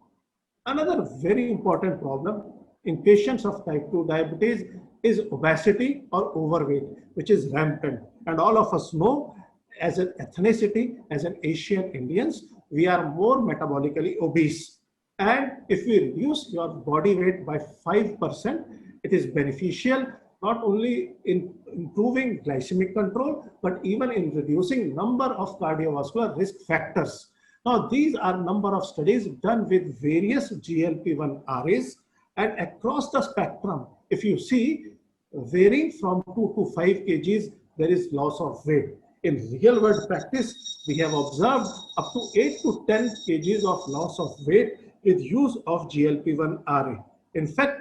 Another very important problem in patients of type 2 diabetes is obesity or overweight, which is rampant. And all of us know, as an ethnicity, as an Asian Indians, we are more metabolically obese. And if we reduce your body weight by 5%, it is beneficial not only in improving glycemic control, but even in reducing number of cardiovascular risk factors. Now, these are number of studies done with various GLP-1RAs, and across the spectrum, if you see, varying from 2 to 5 kgs, there is loss of weight. In real world practice, we have observed up to 8 to 10 kgs of loss of weight with use of GLP-1RA. In fact,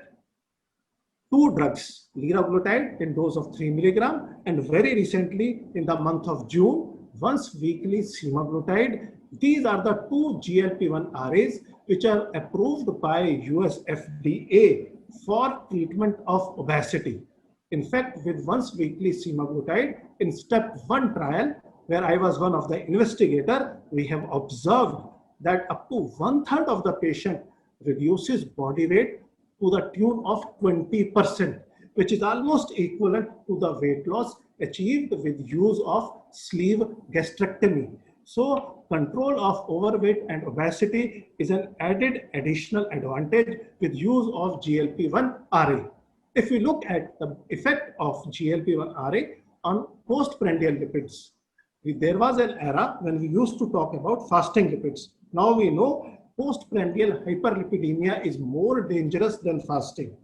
2 drugs, liraglutide in dose of 3 mg, and very recently in the month of June, once weekly semaglutide. These are the 2 GLP-1RAs which are approved by US FDA for treatment of obesity. In fact, with once weekly semaglutide in step 1 trial, where I was one of the investigators, we have observed that up to 1/3 of the patient reduces body weight to the tune of 20%, which is almost equivalent to the weight loss achieved with use of sleeve gastrectomy. So control of overweight and obesity is an added additional advantage with use of GLP-1RA. If we look at the effect of GLP-1RA on postprandial lipids, there was an era when we used to talk about fasting lipids. Now we know postprandial hyperlipidemia is more dangerous than fasting.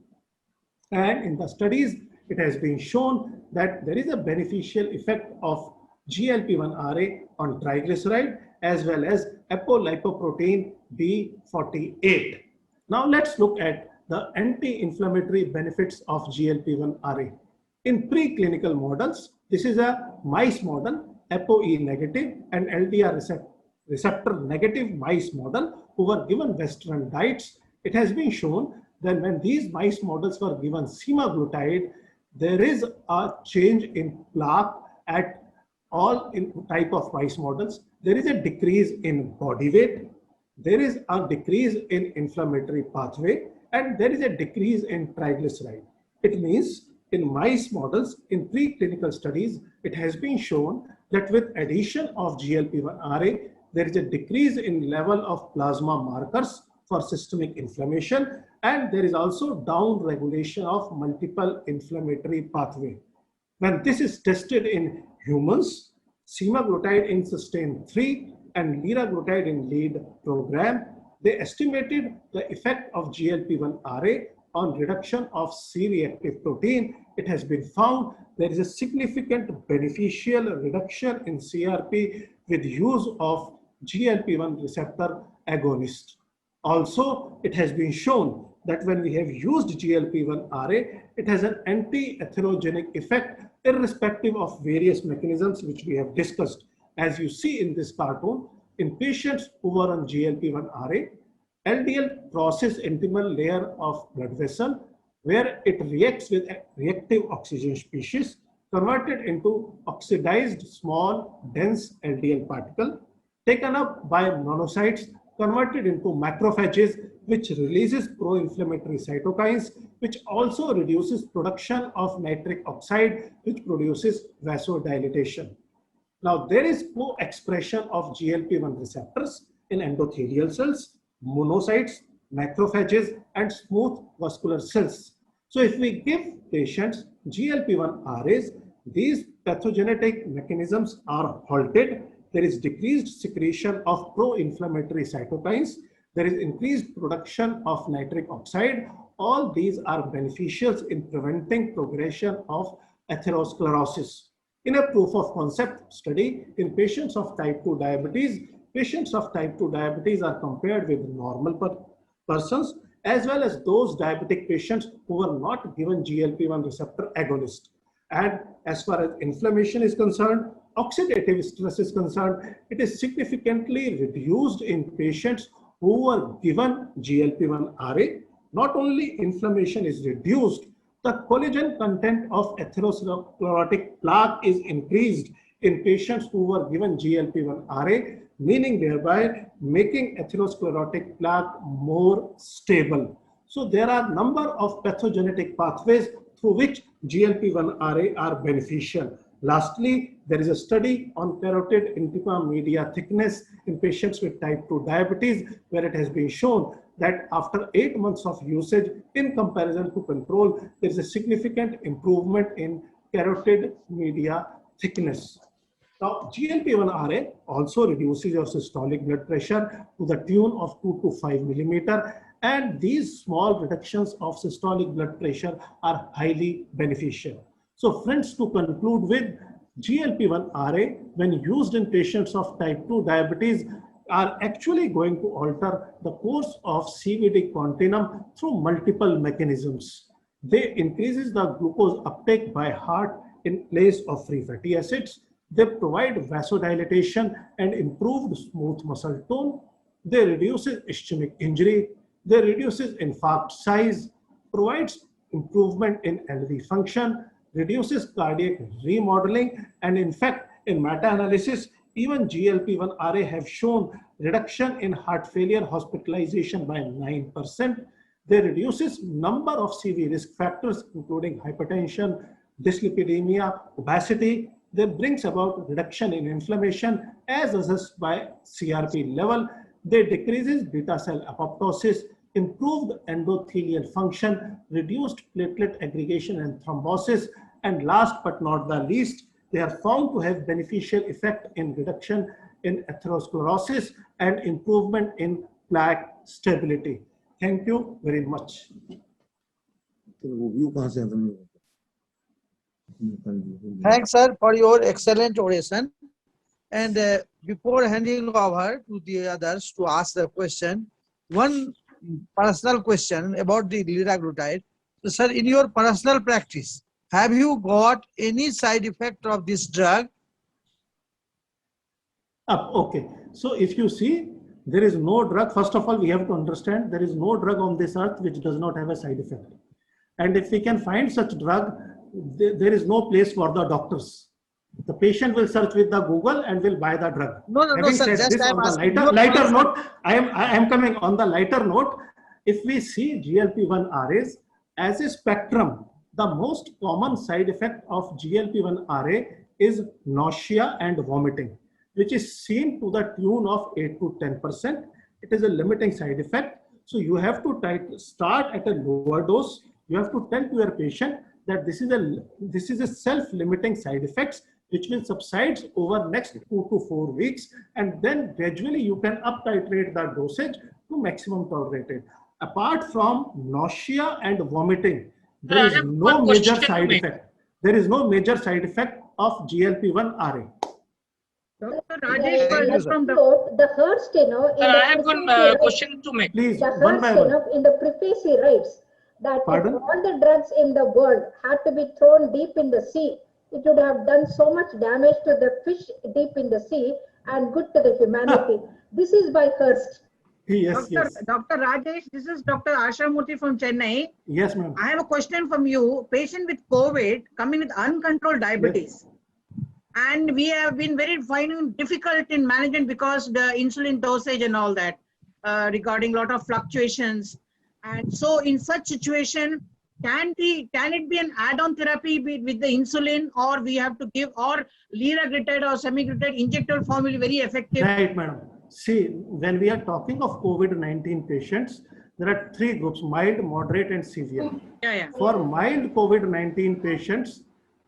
And in the studies, it has been shown that there is a beneficial effect of GLP-1RA on triglyceride as well as apolipoprotein B48. Now let's look at the anti-inflammatory benefits of GLP-1RA. In preclinical models, this is a mice model, ApoE negative and LDR receptor negative mice model who were given Western diets. It has been shown that when these mice models were given semaglutide, there is a change in plaque at all in type of mice models. There is a decrease in body weight, there is a decrease in inflammatory pathway, and there is a decrease in triglyceride. It means in mice models, in preclinical studies, it has been shown that with addition of GLP-1RA, there is a decrease in level of plasma markers for systemic inflammation, and there is also down regulation of multiple inflammatory pathway. When this is tested in humans, semaglutide in SUSTAIN-3 and liraglutide in LEAD program, they estimated the effect of GLP-1RA on reduction of C-reactive protein. It has been found there is a significant beneficial reduction in CRP with use of GLP-1 receptor agonist. Also, it has been shown that when we have used GLP-1RA, it has an anti-atherogenic effect irrespective of various mechanisms which we have discussed. As you see in this cartoon, in patients who were on GLP-1RA, LDL crosses intimal layer of blood vessel where it reacts with reactive oxygen species converted into oxidized small dense LDL particle taken up by monocytes converted into macrophages, which releases pro-inflammatory cytokines, which also reduces production of nitric oxide, which produces vasodilatation. Now, there is co-expression of GLP-1 receptors in endothelial cells, monocytes, macrophages, and smooth vascular cells. So if we give patients GLP-1RAs, these pathogenic mechanisms are halted. There is decreased secretion of pro-inflammatory cytokines. There is increased production of nitric oxide. All these are beneficial in preventing progression of atherosclerosis. In a proof of concept study in patients of type 2 diabetes, patients of type 2 diabetes are compared with normal persons as well as those diabetic patients who were not given GLP-1 receptor agonist. And as far as inflammation is concerned, oxidative stress is concerned, it is significantly reduced in patients who were given GLP-1RA. Not only inflammation is reduced, the collagen content of atherosclerotic plaque is increased in patients who were given GLP-1RA, meaning thereby making atherosclerotic plaque more stable. So there are a number of pathogenic pathways through which GLP-1RA are beneficial. Lastly, there is a study on carotid intima media thickness in patients with type 2 diabetes, where it has been shown that after 8 months of usage in comparison to control, there is a significant improvement in carotid media thickness. Now, GLP-1RA also reduces your systolic blood pressure to the tune of 2 to 5 millimeter, and these small reductions of systolic blood pressure are highly beneficial. So friends, to conclude with, GLP-1RA, when used in patients of type 2 diabetes, are actually going to alter the course of CVD continuum through multiple mechanisms. They increases the glucose uptake by heart in place of free fatty acids. They provide vasodilatation and improved smooth muscle tone. They reduces ischemic injury. They reduces infarct size, provides improvement in LV function, reduces cardiac remodeling, and in fact, in meta-analysis, even GLP-1RA have shown reduction in heart failure hospitalization by 9%. They reduces number of CV risk factors, including hypertension, dyslipidemia, obesity. They brings about reduction in inflammation as assessed by CRP level. They decreases beta cell apoptosis, improved endothelial function, reduced platelet aggregation and thrombosis, and last but not the least, they are found to have beneficial effect in reduction in atherosclerosis and improvement in plaque stability. Thank you very much. Thanks, sir, for your excellent oration. And before handing over to the others to ask the question, one personal question about the liraglutide. So, sir, in your personal practice, have you got any side effect of this drug? Okay, so if you see, there is no drug. First of all, we have to understand there is no drug on this earth which does not have a side effect. And if we can find such drug, there is no place for the doctors. The patient will search with the Google and will buy the drug. No, sir. Just this, on the lighter note, I am coming on the lighter note. If we see GLP-1RAs as a spectrum, The most common side effect of GLP-1 RA is nausea and vomiting, which is seen to the tune of 8 to 10%. It is a limiting side effect. So you have to start at a lower dose. You have to tell to your patient that this is a self-limiting side effects which will subside over next 2 to 4 weeks, and then gradually you can up titrate the dosage to maximum tolerated. Apart from nausea and vomiting, there is no major side effect. There is no major side effect of GLP-1 RA. Dr. Rajesh from the HERST, I have one question to make. Please, the one by one. HERST, in the preface writes that Pardon? if all the drugs in the world had to be thrown deep in the sea, it would have done so much damage to the fish deep in the sea and good to the humanity. This is by HERST. Yes, yes. Dr. Rajesh, this is Dr. Asha Murthy from Chennai. Yes, ma'am. I have a question from you. Patient with COVID coming with uncontrolled diabetes. Yes. And we have been finding difficult in management because the insulin dosage and all that, regarding a lot of fluctuations. And so in such situation, can it be an add-on therapy with the insulin, or we have to give, or liraglutide or semaglutide injectable form will be very effective? Right, madam. See, when we are talking of COVID-19 patients, there are 3 groups: mild, moderate, and severe. Yeah. For mild COVID-19 patients,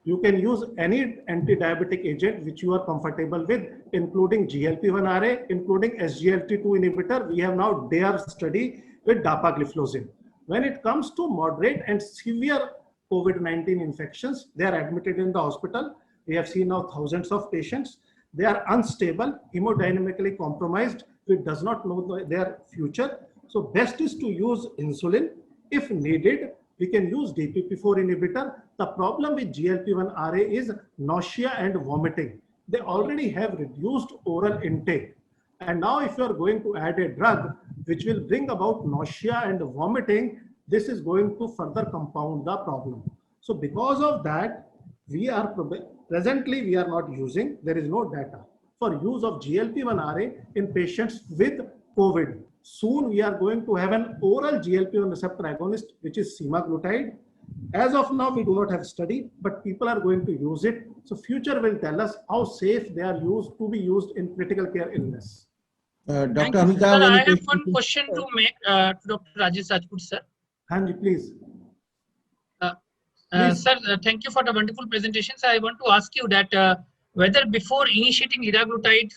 you can use any anti-diabetic agent which you are comfortable with, including GLP-1 RA, including SGLT2 inhibitor. We have now DARE study with dapagliflozin. When it comes to moderate and severe COVID-19 infections, they are admitted in the hospital. We have seen now thousands of patients. They are unstable, hemodynamically compromised, which does not know their future. So best is to use insulin. If needed, we can use DPP-4 inhibitor. The problem with GLP-1 RA is nausea and vomiting. They already have reduced oral intake. And now if you are going to add a drug which will bring about nausea and vomiting, this is going to further compound the problem. So because of that, presently we are not using, there is no data for use of GLP-1 RA in patients with COVID. Soon we are going to have an oral GLP-1 receptor agonist, which is semaglutide. As of now, we do not have study, but people are going to use it. So future will tell us how safe they are to be used in critical care illness. Dr. Amitabh, I have one question to make to Dr. Rajesh Rajput, sir. Hanji, please. Sir, thank you for the wonderful presentations. I want to ask you that whether before initiating liraglutide,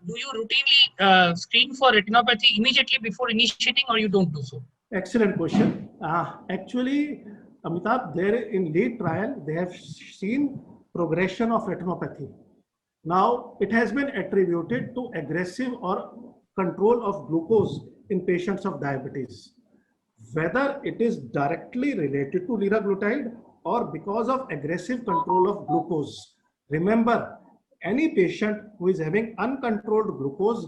do you routinely screen for retinopathy immediately before initiating, or you don't do so? Excellent question. Actually, Amitabh, there in lead trial, they have seen progression of retinopathy. Now, it has been attributed to aggressive or control of glucose in patients of diabetes. Whether it is directly related to liraglutide or because of aggressive control of glucose. Remember, any patient who is having uncontrolled glucose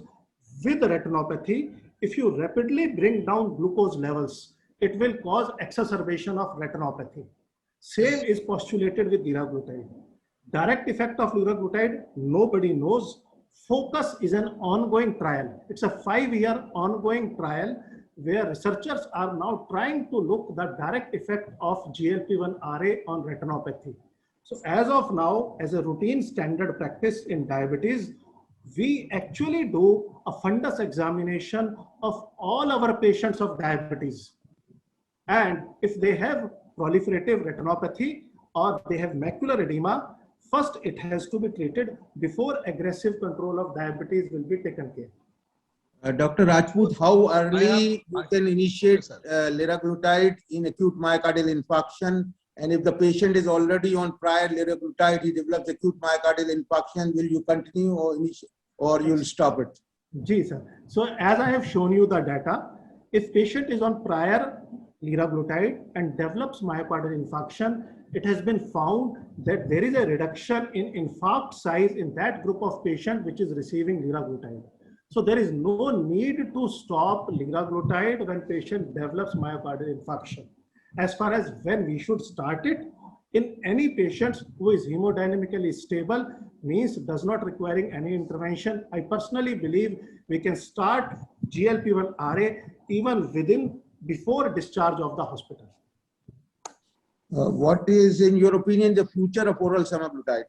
with retinopathy, if you rapidly bring down glucose levels, it will cause exacerbation of retinopathy. Same is postulated with liraglutide. Direct effect of liraglutide, nobody knows. FOCUS is an ongoing trial. It's a 5-year ongoing trial where researchers are now trying to look the direct effect of GLP-1 RA on retinopathy. So as of now, as a routine standard practice in diabetes, we actually do a fundus examination of all our patients of diabetes. And if they have proliferative retinopathy or they have macular edema, first it has to be treated before aggressive control of diabetes will be taken care. Dr. Rajput, how early you can initiate liraglutide in acute myocardial infarction? And if the patient is already on prior liraglutide, he develops acute myocardial infarction, will you continue or you'll stop it? Ji, sir. So as I have shown you the data, if patient is on prior liraglutide and develops myocardial infarction, it has been found that there is a reduction in infarct size in that group of patient which is receiving liraglutide. So there is no need to stop liraglutide when patient develops myocardial infarction. As far as when we should start it, in any patient who is hemodynamically stable, means does not requiring any intervention, I personally believe we can start GLP-1 RA even before discharge of the hospital. What is, in your opinion, the future of oral semaglutide?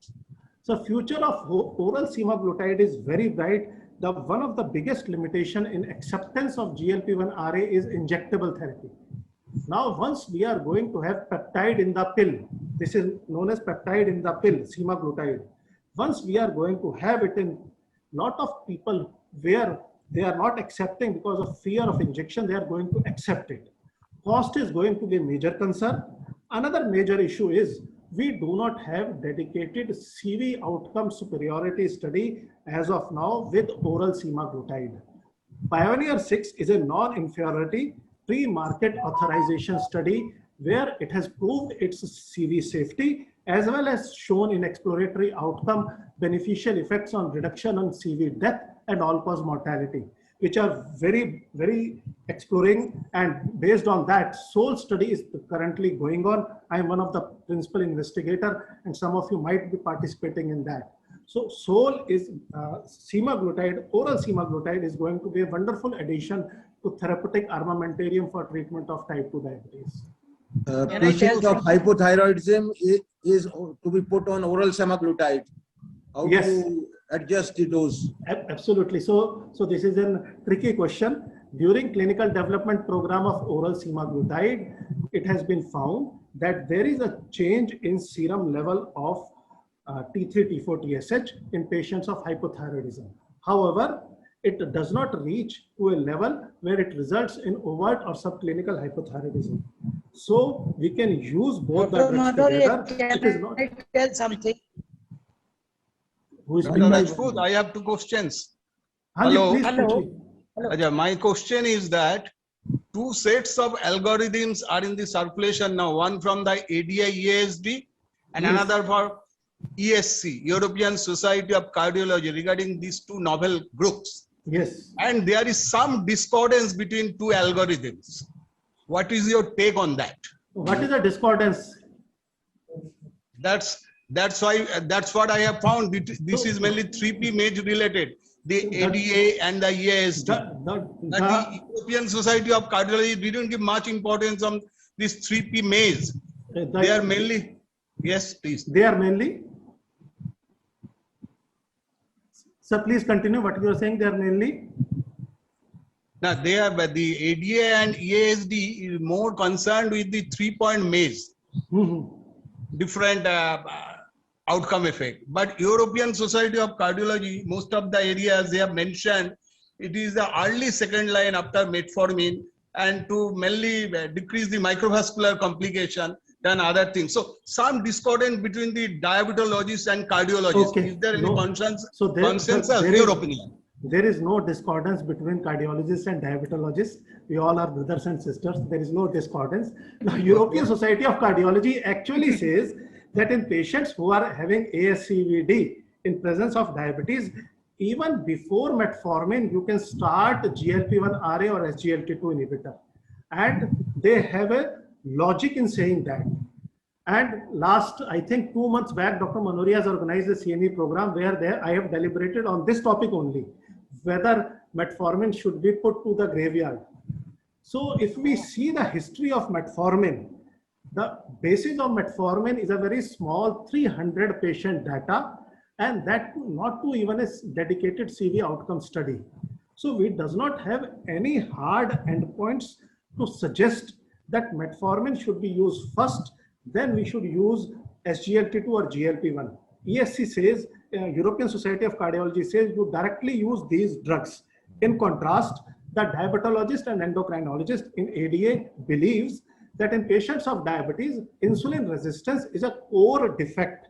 So future of oral semaglutide is very bright. One of the biggest limitation in acceptance of GLP-1 RA is injectable therapy. Now, once we are going to have peptide in the pill, this is known as peptide in the pill, semaglutide. Once we are going to have it in lot of people where they are not accepting because of fear of injection, they are going to accept it. Cost is going to be a major concern. Another major issue is we do not have dedicated CV outcome superiority study as of now with oral semaglutide. Pioneer 6 is a non-inferiority pre-market authorization study where it has proved its CV safety as well as shown in exploratory outcome beneficial effects on reduction on CV death and all-cause mortality, which are very, very exploring, and based on that, SOUL study is currently going on. I am one of the principal investigator and some of you might be participating in that. So SOUL is semaglutide, oral semaglutide is going to be a wonderful addition to therapeutic armamentarium for treatment of type 2 diabetes. Patients of hypothyroidism is to be put on oral semaglutide. How to adjust the dose? Absolutely. So this is a tricky question. During clinical development program of oral semaglutide, it has been found that there is a change in serum level of T3, T4, TSH in patients of hypothyroidism. However, it does not reach to a level where it results in overt or subclinical hypothyroidism. So we can use both the drugs together. It is not. Tell something. Who is Dr. Rajput, I have 2 questions. Hello. Hello. My question is that 2 sets of algorithms are in the circulation now, one from the ADA-EASD and another for ESC, European Society of Cardiology, regarding these 2 novel groups. Yes. And there is some discordance between 2 algorithms. What is your take on that? What is the discordance? That's what I have found. This is mainly 3P MAGE related. The ADA and the EASD. The European Society of Cardiology didn't give much importance on this 3P MAGE. They are mainly, yes, please. They are mainly. So please continue what you are saying. They are mainly. Now they are, but the ADA and EASD is more concerned with the 3-point maze, different outcome effect. But European Society of Cardiology, most of the areas they have mentioned, it is the early second line after metformin and to mainly decrease the microvascular complication than other things. So some discordance between the diabetologists and cardiologists. Okay. Is there any consensus? Your opinion? There is no discordance between cardiologists and diabetologists. We all are brothers and sisters. There is no discordance. Now, European Society of Cardiology actually says that in patients who are having ASCVD in presence of diabetes, even before metformin, you can start GLP-1 RA or SGLT2 inhibitor. And they have a logic in saying that. And last, I think 2 months back, Dr. Manoria has organized a CME program where I have deliberated on this topic only, whether metformin should be put to the graveyard. So if we see the history of metformin, the basis of metformin is a very small 300 patient data, and that not to even a dedicated CV outcome study. So we does not have any hard endpoints to suggest that metformin should be used first, then we should use SGLT2 or GLP-1. ESC says, European Society of Cardiology says you directly use these drugs. In contrast, the diabetologist and endocrinologist in ADA believes that in patients of diabetes, insulin resistance is a core defect,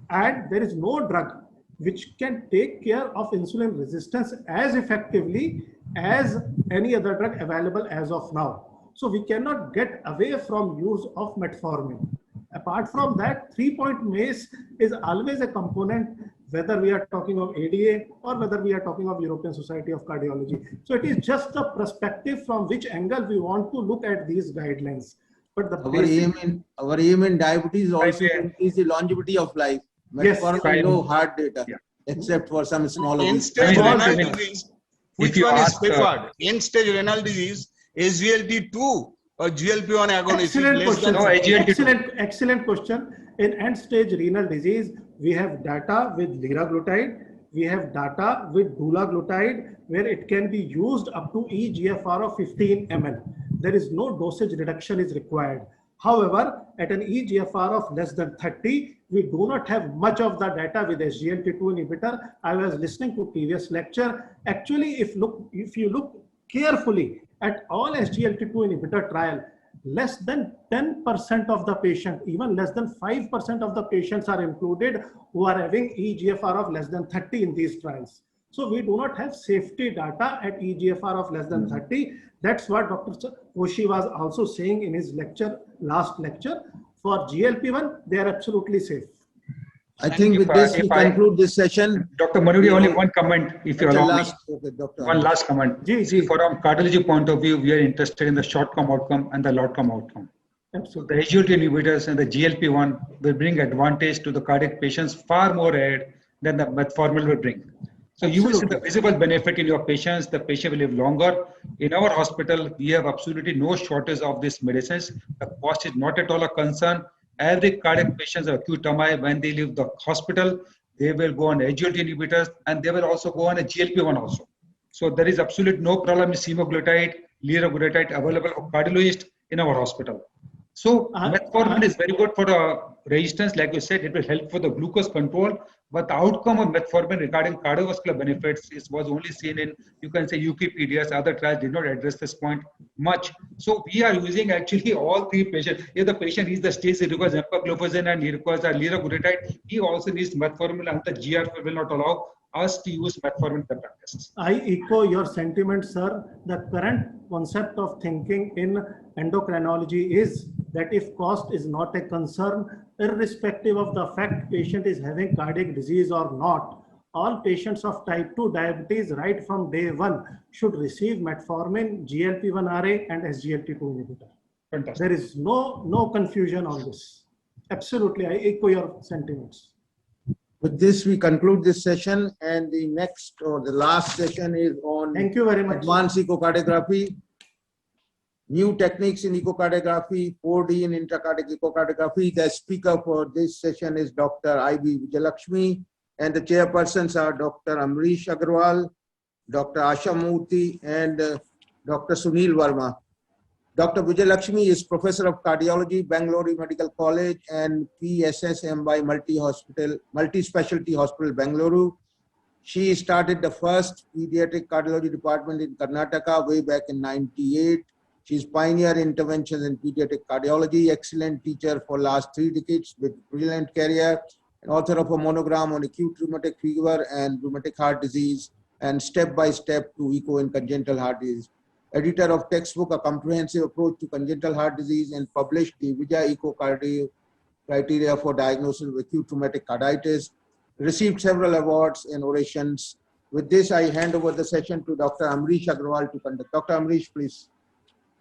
and there is no drug which can take care of insulin resistance as effectively as any other drug available as of now. So we cannot get away from use of metformin. Apart from that, 3-point MACE is always a component, whether we are talking of ADA or whether we are talking of European Society of Cardiology. So it is just a perspective from which angle we want to look at these guidelines. But the our aim in diabetes is also to increase the longevity of life. Metformin, no hard data, except for some small. End-stage renal disease, which one is preferred? End-stage renal disease, SGLT2 or GLP-1 agonist is Excellent less question. than No, Excellent question. In end-stage renal disease, we have data with liraglutide. We have data with dulaglutide, where it can be used up to eGFR of 15 ml. There is no dosage reduction is required. However, at an eGFR of less than 30, we do not have much of the data with SGLT2 inhibitor. I was listening to previous lecture. Actually, if you look carefully at all SGLT2 inhibitor trial, less than 10% of the patient, even less than 5% of the patients are included who are having eGFR of less than 30 in these trials. So we do not have safety data at eGFR of less than 30. That's what Dr. Koshi was also saying in his last lecture. For GLP-1, they are absolutely safe. I think with this, we conclude this session. Dr. Manuri, only one comment, if you allow me. Okay, Dr. One last comment. See, from cardiology point of view, we are interested in the short-term outcome and the long-term outcome. Absolutely. The SGLT inhibitors and the GLP-1 will bring advantage to the cardiac patients far more ahead than the metformin will bring. So you will see the visible benefit in your patients. The patient will live longer. In our hospital, we have absolutely no shortage of these medicines. The cost is not at all a concern. Every cardiac patient of acute MI, when they leave the hospital, they will go on SGLT inhibitors and they will also go on a GLP-1 also. So there is absolutely no problem with semaglutide, liraglutide available for cardiologists in our hospital. So metformin is very good for the resistance. Like you said, it will help for the glucose control. But the outcome of metformin regarding cardiovascular benefits was only seen in, you can say, Wikipedia's. Other trials did not address this point much. So we are using actually all three patients. If the patient needs the stage, he requires empagliflozin and he requires liraglutide, he also needs metformin, and the GR will not allow us to use metformin in the practice. I echo your sentiment, sir. The current concept of thinking in endocrinology is that if cost is not a concern, irrespective of the fact patient is having cardiac disease or not, all patients of type 2 diabetes right from day one should receive metformin, GLP-1RA and SGLT2 inhibitor. Fantastic. There is no confusion on this. Absolutely, I echo your sentiments. With this, we conclude this session, and the next or the last session is on Thank you very much. Advanced echocardiography, new techniques in echocardiography, 4D in intracardiac echocardiography. The speaker for this session is Dr. I.B. Vijayalakshmi, and the chairpersons are Dr. Amrish Agarwal, Dr. Asha Murthy, and Dr. Sunil Verma. Dr. Vijayalakshmi is Professor of Cardiology, Bangalore Medical College, and PSSM by Multi-Specialty Hospital, Bangalore. She started the first pediatric cardiology department in Karnataka way back in '98. She's pioneer interventions in pediatric cardiology, excellent teacher for last 3 decades with brilliant career, and author of a monogram on acute rheumatic fever and rheumatic heart disease, and step-by-step to echo in congenital heart disease. Editor of textbook, A Comprehensive Approach to Congenital Heart Disease, and published the Vijay Echocardio Criteria for Diagnosis of Acute Rheumatic Carditis. Received several awards and orations. With this, I hand over the session to Dr. Amrish Agarwal to conduct. Dr. Amrish, please.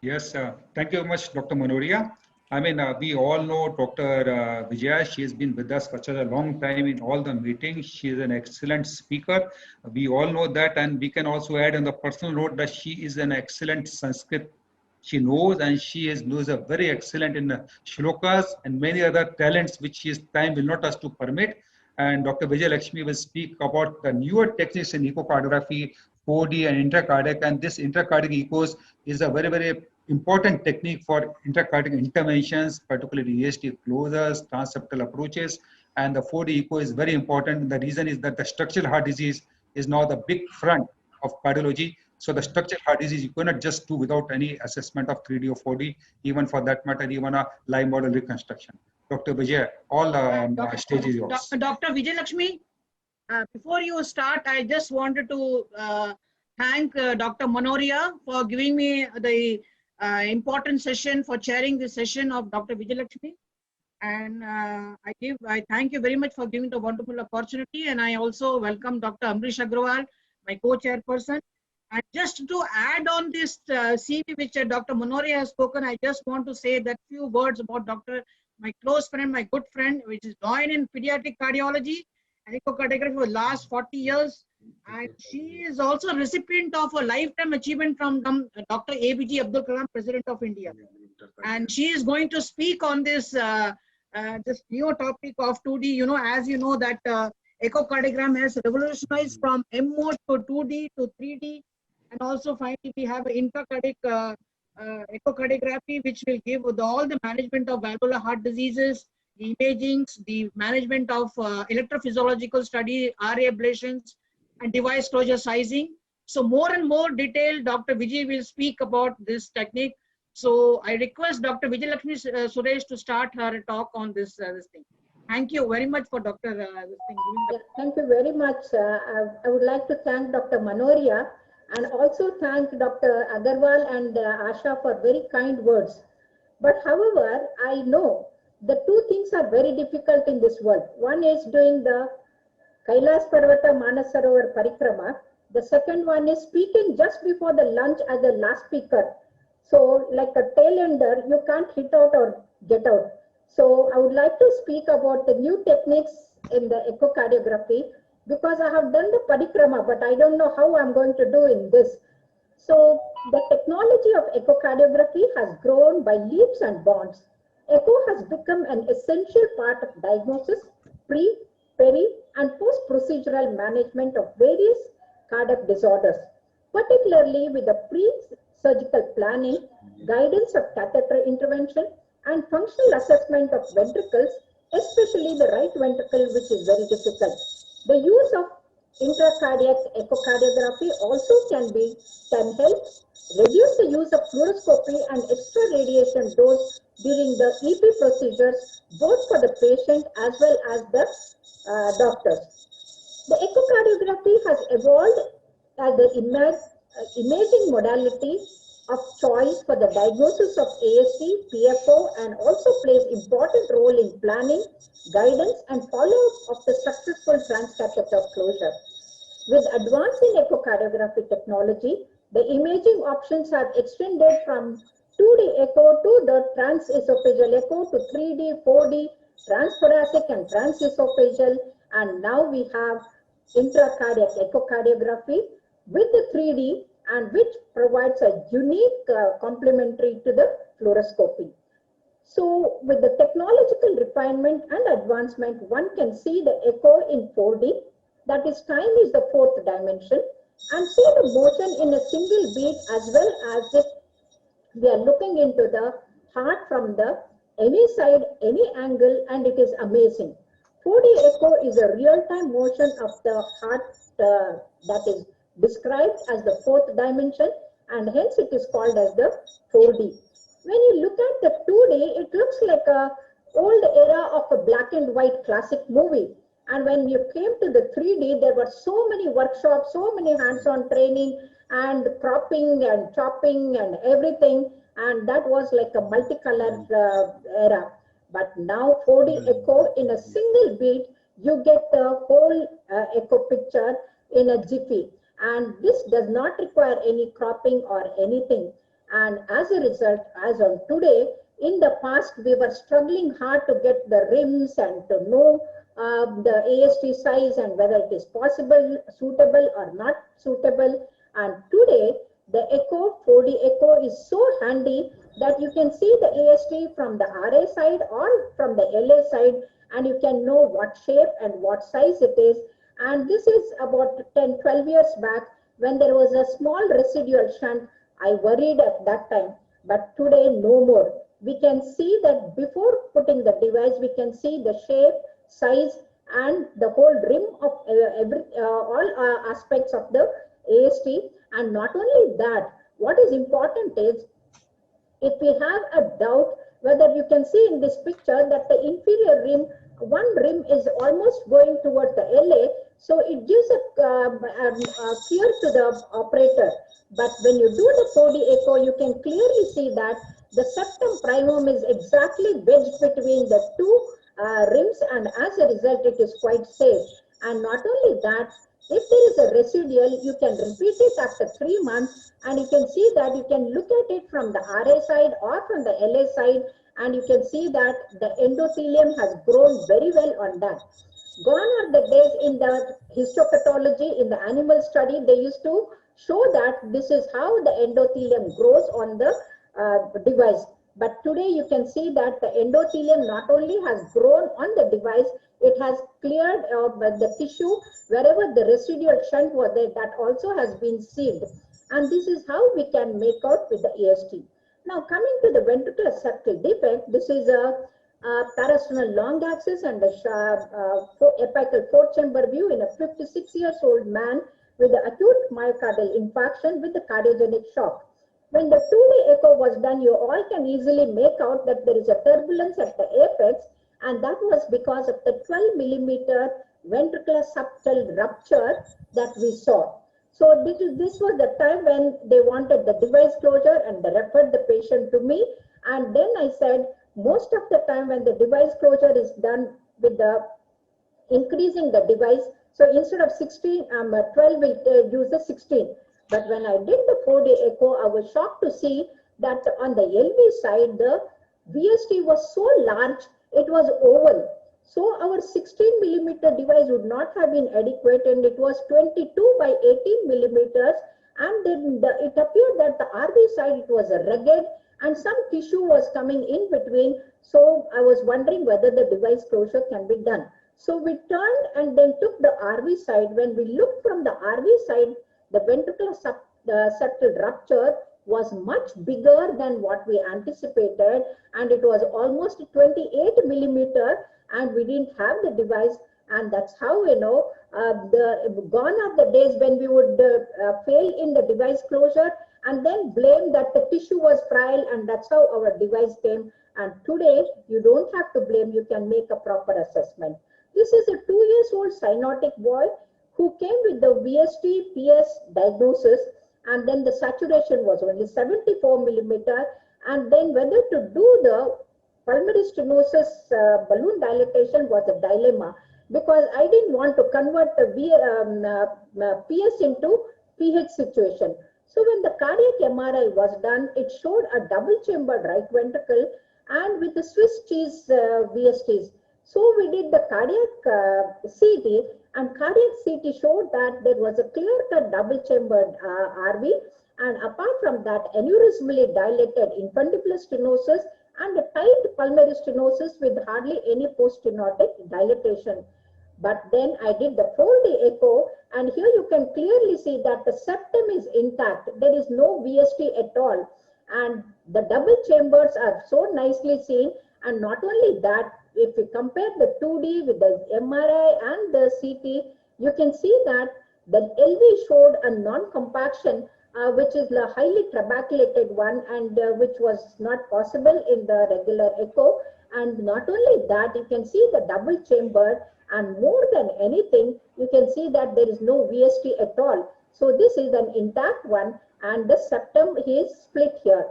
Yes, thank you very much, Dr. Manoria. I mean, we all know Dr. Vijaya. She has been with us for such a long time in all the meetings. She is an excellent speaker. We all know that, and we can also add on the personal note that she is an excellent Sanskrit. She knows, and she knows a very excellent in shlokas and many other talents which his time will not us to permit. And Dr. Vijayalakshmi will speak about the newer techniques in echocardiography, 4D and intracardiac. And this intracardiac echoes is a very, very important technique for intracardiac interventions, particularly EST closures, transseptal approaches. And the 4D echo is very important. The reason is that the structural heart disease is now the big front of cardiology. So the structural heart disease, you cannot just do without any assessment of 3D or 4D, even for that matter, even a live model reconstruction. Dr. Vijay, all stage is yours. Dr. Vijayalakshmi, before you start, I just wanted to thank Dr. Manoria for giving me the important session, for chairing this session of Dr. Vijayalakshmi. And I thank you very much for giving the wonderful opportunity. And I also welcome Dr. Amrish Agarwal, my co-chairperson. And just to add on this CV which Dr. Manoria has spoken, I just want to say that few words about my close friend, my good friend, which is joined in pediatric cardiology and echocardiography for the last 40 years. And she is also a recipient of a lifetime achievement from Dr. APJ Abdul Kalam, President of India. And she is going to speak on this this new topic of 2D. You know, as you know that echocardiogram has revolutionized from M mode to 2D to 3D, and also finally we have intracardiac echocardiography, which will give all the management of valvular heart diseases, the imagings, the management of electrophysiological study, RA ablations, and device closure sizing. So more and more detail, Dr. Vijay will speak about this technique. So I request Dr. Vijay Lakshmi Suresh to start her talk on this thing. Thank you very much for Dr. Thank you very much. I would like to thank Dr. Manoria and also thank Dr. Agarwal and Asha for very kind words. But however, I know the two things are very difficult in this world. One is doing the Kailas Parvata Manasarovar Parikrama. The second one is speaking just before the lunch as the last speaker. So like a tail ender, you can't hit out or get out. So I would like to speak about the new techniques in the echocardiography because I have done the parikrama, but I don't know how I'm going to do in this. So the technology of echocardiography has grown by leaps and bounds. Echo has become an essential part of diagnosis, pre, peri, and post-procedural management of various cardiac disorders, particularly with the pre-surgical planning, guidance of catheter intervention, and functional assessment of ventricles, especially the right ventricle, which is very difficult. The use of intracardiac echocardiography also can help reduce the use of fluoroscopy and extra radiation dose during the EP procedures, both for the patient as well as the doctors. The echocardiography has evolved as the imaging modality of choice for the diagnosis of ASD, PFO, and also plays important role in planning, guidance, and follow-up of the successful transcatheter closure. With advance in echocardiography technology, the imaging options have extended from 2D echo to the transesophageal echo to 3D, 4D, transthoracic and transesophageal, and now we have intracardiac echocardiography with the 3D, and which provides a unique complementary to the fluoroscopy. So with the technological refinement and advancement, one can see the echo in 4D, that is time is the fourth dimension, and see the motion in a single beat as well as if we are looking into the heart from the any side, any angle, and it is amazing. 4D echo is a real-time motion of the heart that is described as the fourth dimension, and hence it is called as the 4D. When you look at the 2D, it looks like a old era of a black and white classic movie. And when you came to the 3D, there were so many workshops, so many hands-on training and cropping and chopping and everything. And that was like a multicolored era. But now 4D echo in a single beat, you get the whole echo picture in a jiffy. And this does not require any cropping or anything. And as a result, as on today, in the past, we were struggling hard to get the rims and to know the AST size and whether it is possible, suitable or not suitable. And today, the echo, 4D echo is so handy that you can see the AST from the RA side or from the LA side, and you can know what shape and what size it is. And this is about 10-12 years back when there was a small residual shunt. I worried at that time, but today no more. We can see that before putting the device, we can see the shape, size, and the whole rim of all aspects of the AST. And not only that, what is important is, if we have a doubt whether you can see in this picture that the inferior rim, one rim is almost going towards the LA, so it gives a fear to the operator. But when you do the 4D echo, you can clearly see that the septum primum is exactly wedged between the two rims, and as a result, it is quite safe. And not only that, if there is a residual, you can repeat it after 3 months, and you can see that you can look at it from the RA side or from the LA side, and you can see that the endothelium has grown very well on that. Gone are the days in the histopathology, in the animal study, they used to show that this is how the endothelium grows on the device. But today you can see that the endothelium not only has grown on the device, it has cleared the tissue wherever the residual shunt was there, that also has been sealed. And this is how we can make out with the EST. Now coming to the ventricular septal defect, this is a parasternal long axis and a apical four chamber view in a 56-year-old man with the acute myocardial infarction with the cardiogenic shock. When the 2D echo was done, you all can easily make out that there is a turbulence at the apex, and that was because of the 12 millimeter ventricular septal rupture that we saw. So this was the time when they wanted the device closure and they referred the patient to me. And then I said, most of the time when the device closure is done with the increasing the device, so instead of 16, 12 will use the 16. But when I did the 4D echo, I was shocked to see that on the LV side, the VST was so large, it was oval. So our 16 millimeter device would not have been adequate, and it was 22 by 18 millimeters. And then it appeared that the RV side, it was rugged and some tissue was coming in between. So I was wondering whether the device closure can be done. So we turned and then took the RV side. When we looked from the RV side, the ventricular septal rupture was much bigger than what we anticipated, and it was almost 28 millimeter, and we didn't have the device. And that's how, you know, gone are the days when we would fail in the device closure and then blame that the tissue was frail, and that's how our device came. And today you don't have to blame, you can make a proper assessment. This is a 2-year-old cyanotic boy who came with the VST PS diagnosis, and then the saturation was only 74 millimeter. And then whether to do the pulmonary stenosis balloon dilatation was a dilemma, because I didn't want to convert the PS into PH situation. So when the cardiac MRI was done, it showed a double chambered right ventricle and with the Swiss cheese VSTs. So we did the cardiac CT, and cardiac CT showed that there was a clear-cut double-chambered RV, and apart from that, aneurysmally dilated infundibular stenosis and a tight pulmonary stenosis with hardly any post-stenotic dilatation. But then I did the 4D echo, and here you can clearly see that the septum is intact. There is no VST at all, and the double chambers are so nicely seen. And not only that, if you compare the 2D with the MRI and the CT, you can see that the LV showed a non-compaction, which is a highly trabeculated one, and which was not possible in the regular echo. And not only that, you can see the double chamber, and more than anything, you can see that there is no VST at all. So this is an intact one, and the septum is split here.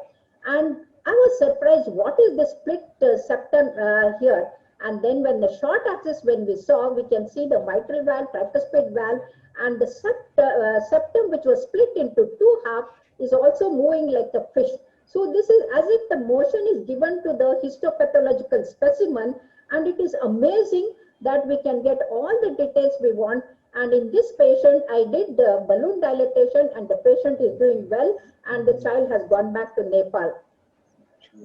And I was surprised, what is the split septum here? And then when the short axis, when we saw, we can see the mitral valve, tricuspid valve, and the septum, which was split into two halves, is also moving like a fish. So this is as if the motion is given to the histopathological specimen, and it is amazing that we can get all the details we want. And in this patient, I did the balloon dilatation, and the patient is doing well, and the child has gone back to Nepal.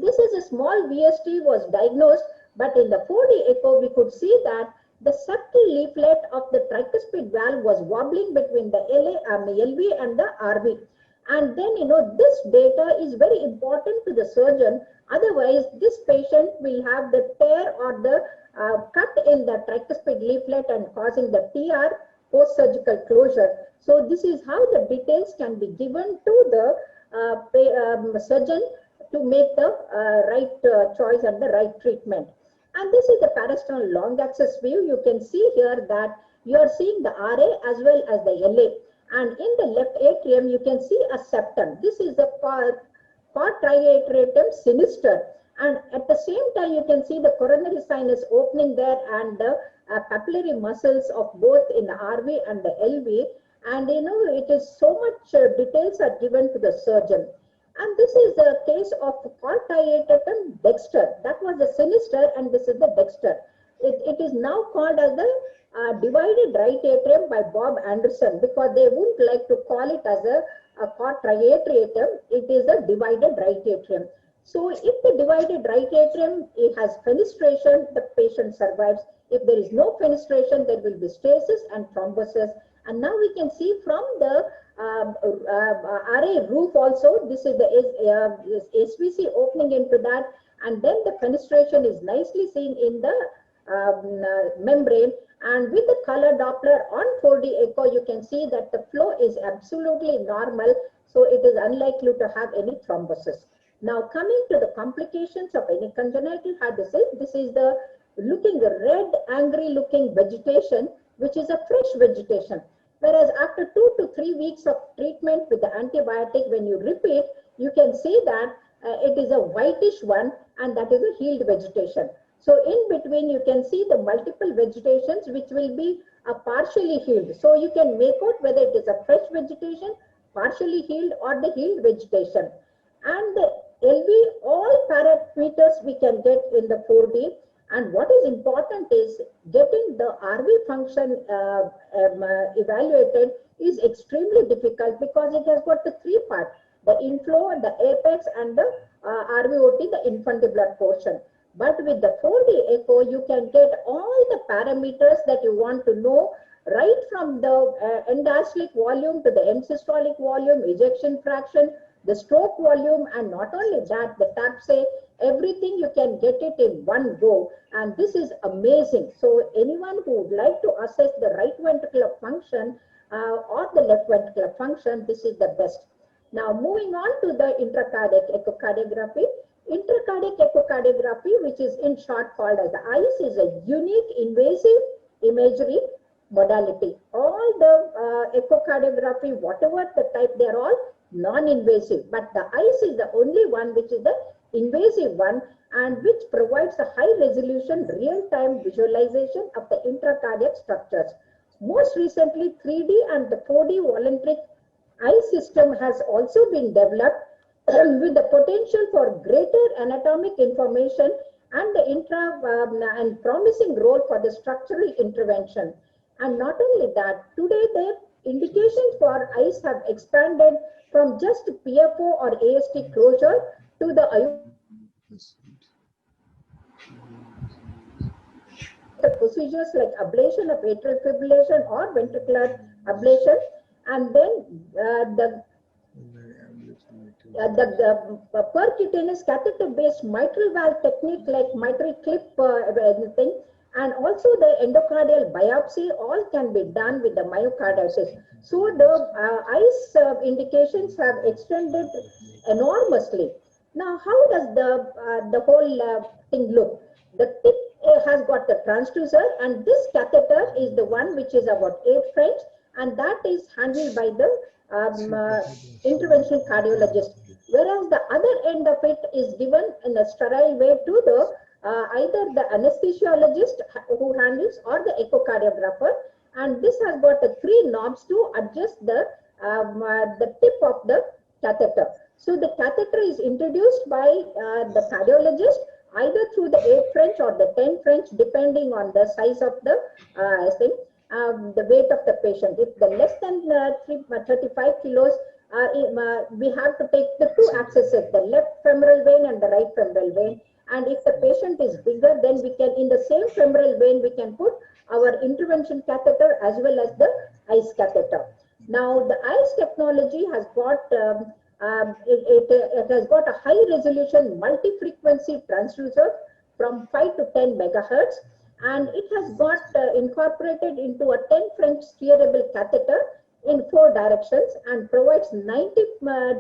This is a small VST was diagnosed, but in the 4D echo, we could see that the septal leaflet of the tricuspid valve was wobbling between the LV and the RV. And then, you know, this data is very important to the surgeon. Otherwise, this patient will have the tear or the cut in the tricuspid leaflet and causing the TR, post-surgical closure. So this is how the details can be given to the surgeon to make the right choice and the right treatment. And this is the parasternal long axis view. You can see here that you are seeing the RA as well as the LA. And in the left atrium, you can see a septum. This is the port triatrium sinister. And at the same time, you can see the coronary sinus opening there and the capillary muscles of both in the RV and the LV. And you know, it is so much details are given to the surgeon. And this is the case of port triatrium dexter. That was the sinister, and this is the dexter. it is now called as the divided right atrium by Bob Anderson, because they wouldn't like to call it as a quadratum. It is a divided right atrium. So if the divided right atrium, it has fenestration, the patient survives. If there is no fenestration, there will be stasis and thrombosis. And now we can see from the RA roof also, this is the SVC opening into that, and then the fenestration is nicely seen in the membrane. And with the color Doppler on 4D echo, you can see that the flow is absolutely normal. So it is unlikely to have any thrombosis. Now coming to the complications of any congenital heart disease, this is the looking red, angry looking vegetation, which is a fresh vegetation. Whereas after 2 to 3 weeks of treatment with the antibiotic, when you repeat, you can see that it is a whitish one, and that is a healed vegetation. So in between, you can see the multiple vegetations which will be partially healed. So you can make out whether it is a fresh vegetation, partially healed, or the healed vegetation. And the LV, all parameters we can get in the 4D. And what is important is getting the RV function evaluated is extremely difficult, because it has got the 3 parts: the inflow, the apex, and the RVOT, the infundibular portion. But with the 4D echo, you can get all the parameters that you want to know, right from the end-diastolic volume to the end-systolic volume, ejection fraction, the stroke volume, and not only that, the TAPSE, everything you can get it in one go. And this is amazing. So anyone who would like to assess the right ventricular function or the left ventricular function, this is the best. Now moving on to the intracardiac echocardiography. Intracardiac echocardiography, which is in short called as the ICE, is a unique invasive imagery modality. All the echocardiography, whatever the type, they're all non-invasive, but the ICE is the only one which is the invasive one, and which provides a high resolution real-time visualization of the intracardiac structures. Most recently, 3D and the 4D volumetric ICE system has also been developed with the potential for greater anatomic information and the and promising role for the structural intervention. And not only that, today the indications for ICE have expanded from just PFO or AST closure to the procedures like ablation of atrial fibrillation or ventricular ablation, and then the percutaneous catheter-based mitral valve technique like mitral clip anything, and also the endocardial biopsy, all can be done with the myocarditis. So the ICE indications have extended enormously. Now, how does the whole thing look? The tip has got the transducer, and this catheter is the one which is about 8 French, and that is handled by the interventional cardiologist. Whereas the other end of it is given in a sterile way to the either the anesthesiologist who handles or the echocardiographer, and this has got the 3 knobs to adjust the tip of the catheter. So the catheter is introduced by the cardiologist either through the 8 French or the 10 French, depending on the size of the the weight of the patient. If the less than 35 kilos, we have to take the 2 accesses, the left femoral vein and the right femoral vein. And if the patient is bigger, then we can, in the same femoral vein, we can put our intervention catheter as well as the ICE catheter. Now, the ICE technology has got, it has got a high resolution multi-frequency transducer from 5 to 10 megahertz, and it has got incorporated into a 10 French steerable catheter in 4 directions and provides 90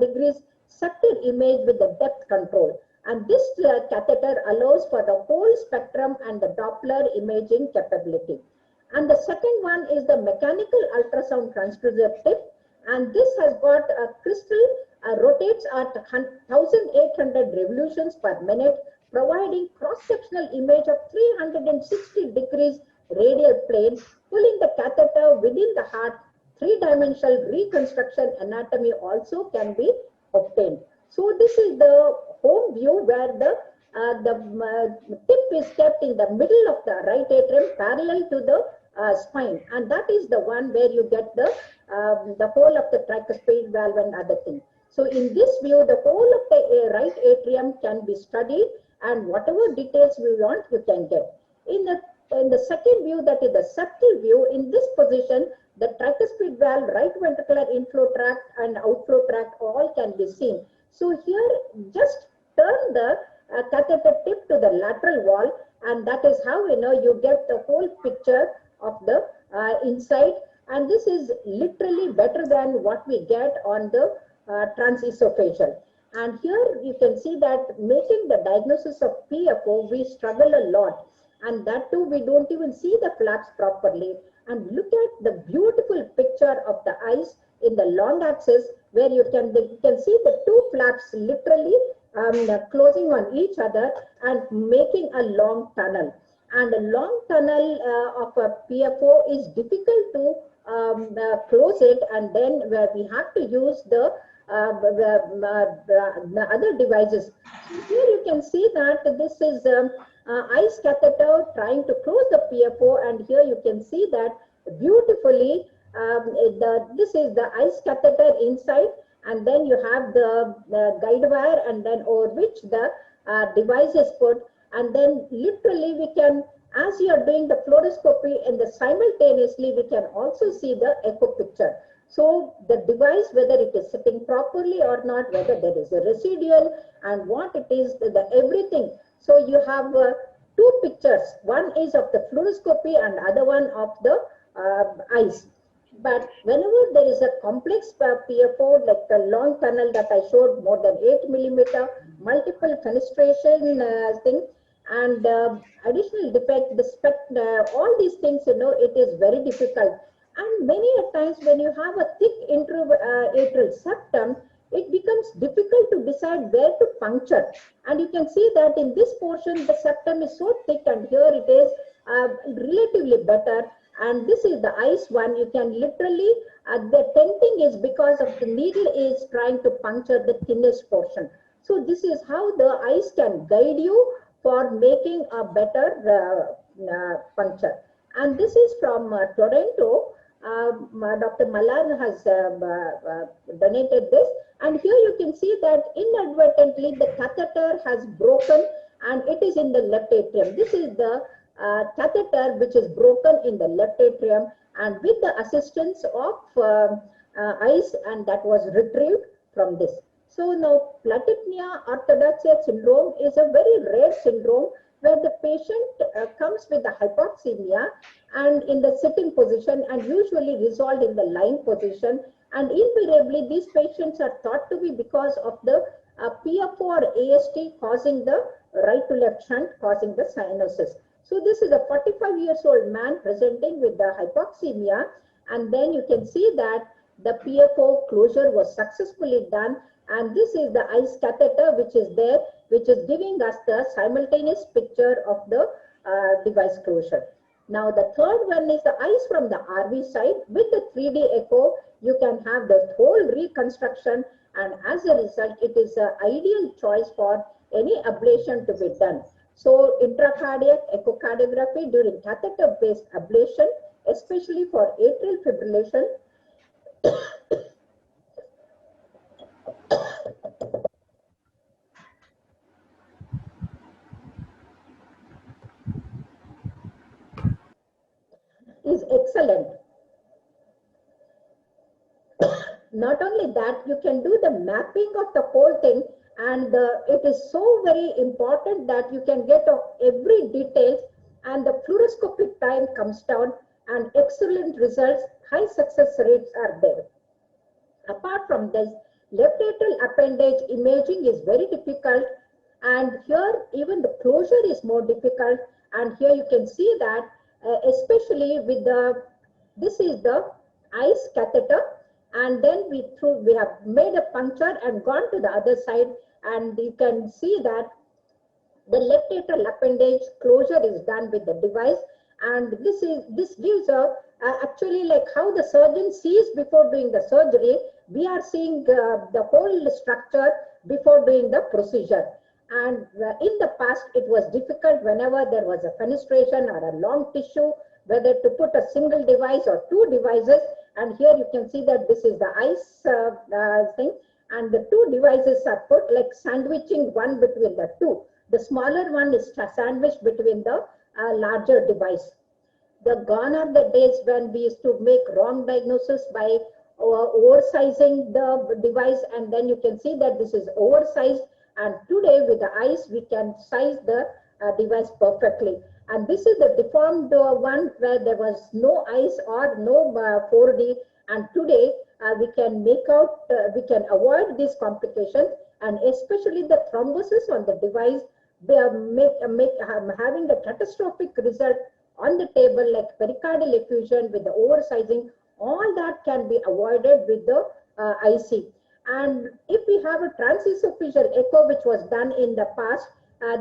degrees sucted image with the depth control. And this catheter allows for the whole spectrum and the Doppler imaging capability. And the second one is the mechanical ultrasound transducer tip, and this has got a crystal rotates at 1800 revolutions per minute, providing cross-sectional image of 360 degrees radial plane, pulling the catheter within the heart. 3-dimensional reconstruction anatomy also can be obtained. So this is the home view where the the tip is kept in the middle of the right atrium parallel to the spine, and that is the one where you get the whole of the tricuspid valve and other things. So in this view, the whole of the right atrium can be studied, and whatever details we want, you can get. In the second view, that is the septal view, in this position, the tricuspid valve, right ventricular inflow tract and outflow tract all can be seen. So here, just turn the catheter tip to the lateral wall, and that is how you get the whole picture of the inside. And this is literally better than what we get on the transesophageal. And here you can see that making the diagnosis of PFO, we struggle a lot. And that too, we don't even see the flaps properly. And look at the beautiful picture of the eyes in the long axis, where you can see the two flaps literally closing on each other and making a long tunnel. And a long tunnel of a PFO is difficult to close it, and then where we have to use the other devices. So here you can see that this is ICE catheter trying to close the PFO, and here you can see that beautifully this is the ICE catheter inside, and then you have the guide wire, and then over which the device is put, and then literally we can, as you are doing the fluoroscopy, and simultaneously we can also see the echo picture. So the device, whether it is sitting properly or not, whether there is a residual and what it is, everything. So you have two pictures. One is of the fluoroscopy and other one of the eyes. But whenever there is a complex PFO, like the long tunnel that I showed, more than 8 millimeter, multiple fenestration thing, and additional defect, the all these things, it is very difficult. And many a times when you have a thick intra-atrial septum, it becomes difficult to decide where to puncture. And you can see that in this portion, the septum is so thick, and here it is relatively better. And this is the ICE one. You can literally, the tenting is because of the needle is trying to puncture the thinnest portion. So this is how the ICE can guide you for making a better puncture. And this is from Toronto. Dr. Malan has donated this. And here you can see that inadvertently the catheter has broken, and it is in the left atrium. This is the catheter which is broken in the left atrium, and with the assistance of ICE, and that was retrieved from this. So now platypnea orthodoxia syndrome is a very rare syndrome where the patient comes with the hypoxemia and in the sitting position, and usually resolved in the lying position. And invariably these patients are thought to be because of the PFO or AST causing the right to left shunt, causing the cyanosis. So this is a 45-year-old man presenting with the hypoxemia, and then you can see that the PFO closure was successfully done, and this is the ICE catheter which is there, which is giving us the simultaneous picture of the device closure. Now the third one is the ICE from the RV side. With the 3D echo, you can have the whole reconstruction, and as a result, it is an ideal choice for any ablation to be done. So intracardiac echocardiography during catheter-based ablation, especially for atrial fibrillation, is excellent. Not only that, you can do the mapping of the whole thing, and it is so very important that you can get every detail, and the fluoroscopic time comes down, and excellent results, high success rates are there. Apart from this, left atrial appendage imaging is very difficult, and here even the closure is more difficult. And here you can see that especially with this is the ICE catheter, and then we have made a puncture and gone to the other side, and you can see that the left atrial appendage closure is done with the device, and this gives actually like how the surgeon sees before doing the surgery. We are seeing the whole structure before doing the procedure. And in the past, it was difficult whenever there was a fenestration or a long tissue, whether to put a single device or two devices. And here you can see that this is the ICE thing. And the two devices are put like sandwiching one between the two. The smaller one is sandwiched between the larger device. Gone are the days when we used to make wrong diagnosis by oversizing the device, and then you can see that this is oversized. And today with the ICE, we can size the device perfectly. And this is the deformed one where there was no ICE or no 4D. And today we can make out, we can avoid these complications, and especially the thrombosis on the device, having a catastrophic result on the table like pericardial effusion with the oversizing. All that can be avoided with the IC. And if we have a transesophageal echo, which was done in the past,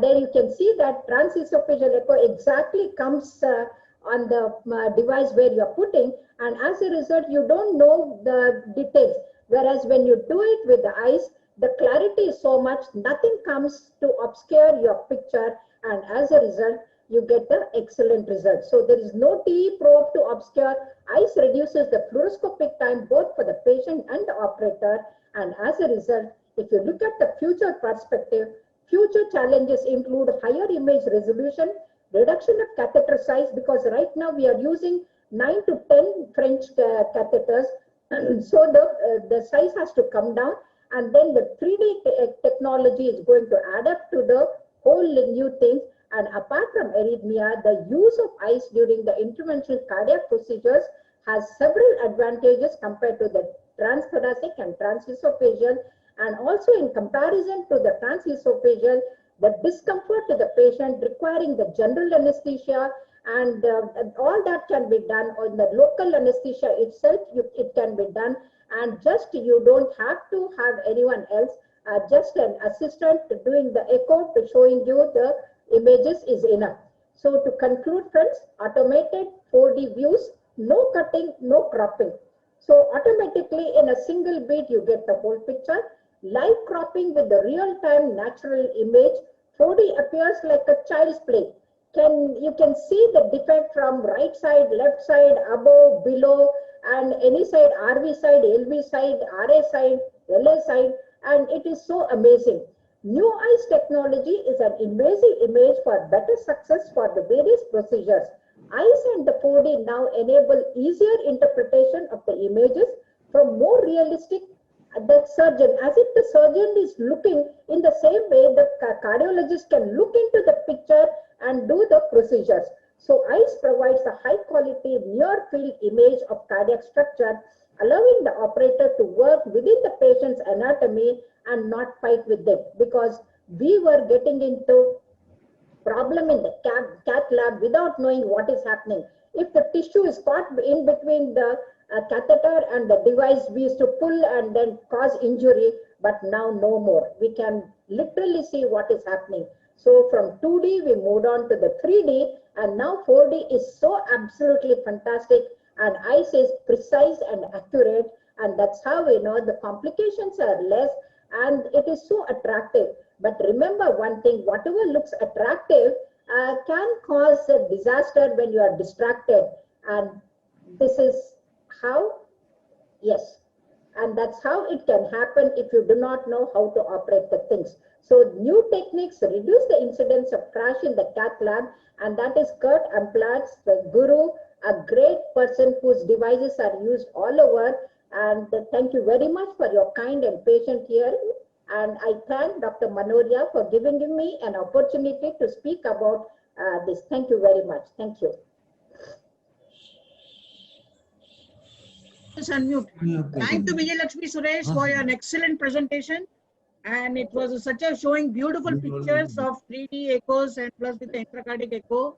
then you can see that transesophageal echo exactly comes on the device where you are putting, and as a result, you don't know the details. Whereas when you do it with the eyes, the clarity is so much, nothing comes to obscure your picture, and as a result, you get the excellent result. So there is no TE probe to obscure. ICE reduces the fluoroscopic time both for the patient and the operator. And as a result, if you look at the future perspective, future challenges include higher image resolution, reduction of catheter size, because right now we are using 9 to 10 French catheters. So the size has to come down, and then the 3D technology is going to add up to the whole new thing. And apart from arrhythmia, the use of ICE during the interventional cardiac procedures has several advantages compared to the transthoracic and transesophageal. And also in comparison to the transesophageal, the discomfort to the patient requiring the general anesthesia and all that can be done on the local anesthesia itself, it can be done. And just you don't have to have anyone else, just an assistant doing the echo to showing you the images is enough. So to conclude, friends, automated 4D views, no cutting, no cropping. So automatically in a single beat, you get the whole picture. Live cropping with the real-time natural image, 4D appears like a child's play. You can see the defect from right side, left side, above, below, and any side, RV side, LV side, RA side, LA side, and it is so amazing. New ICE technology is an invasive image for better success for the various procedures. ICE and the 4D now enable easier interpretation of the images from more realistic the surgeon, as if the surgeon is looking in the same way the cardiologist can look into the picture and do the procedures. So ICE provides a high quality near field image of cardiac structure, allowing the operator to work within the patient's anatomy and not fight with them, because we were getting into problem in the cath lab without knowing what is happening. If the tissue is caught in between the catheter and the device, we used to pull and then cause injury, but now no more. We can literally see what is happening. So from 2D, we moved on to the 3D, and now 4D is so absolutely fantastic, and ICE is precise and accurate, and that's how we know the complications are less, and it is so attractive. But remember one thing, whatever looks attractive can cause a disaster when you are distracted, and this is how, yes, and that's how it can happen if you do not know how to operate the things. So new techniques reduce the incidence of crash in the cath lab, and that is Kurt Amplatz, the guru, a great person whose devices are used all over. And thank you very much for your kind and patient hearing. And I thank Dr. Manoria for giving me an opportunity to speak about this. Thank you very much. Thank you. Just unmute. Thank you, Vijayalakshmi Suresh, for an excellent presentation. And it was such a showing beautiful pictures of 3D echoes and plus with the intracardiac echo.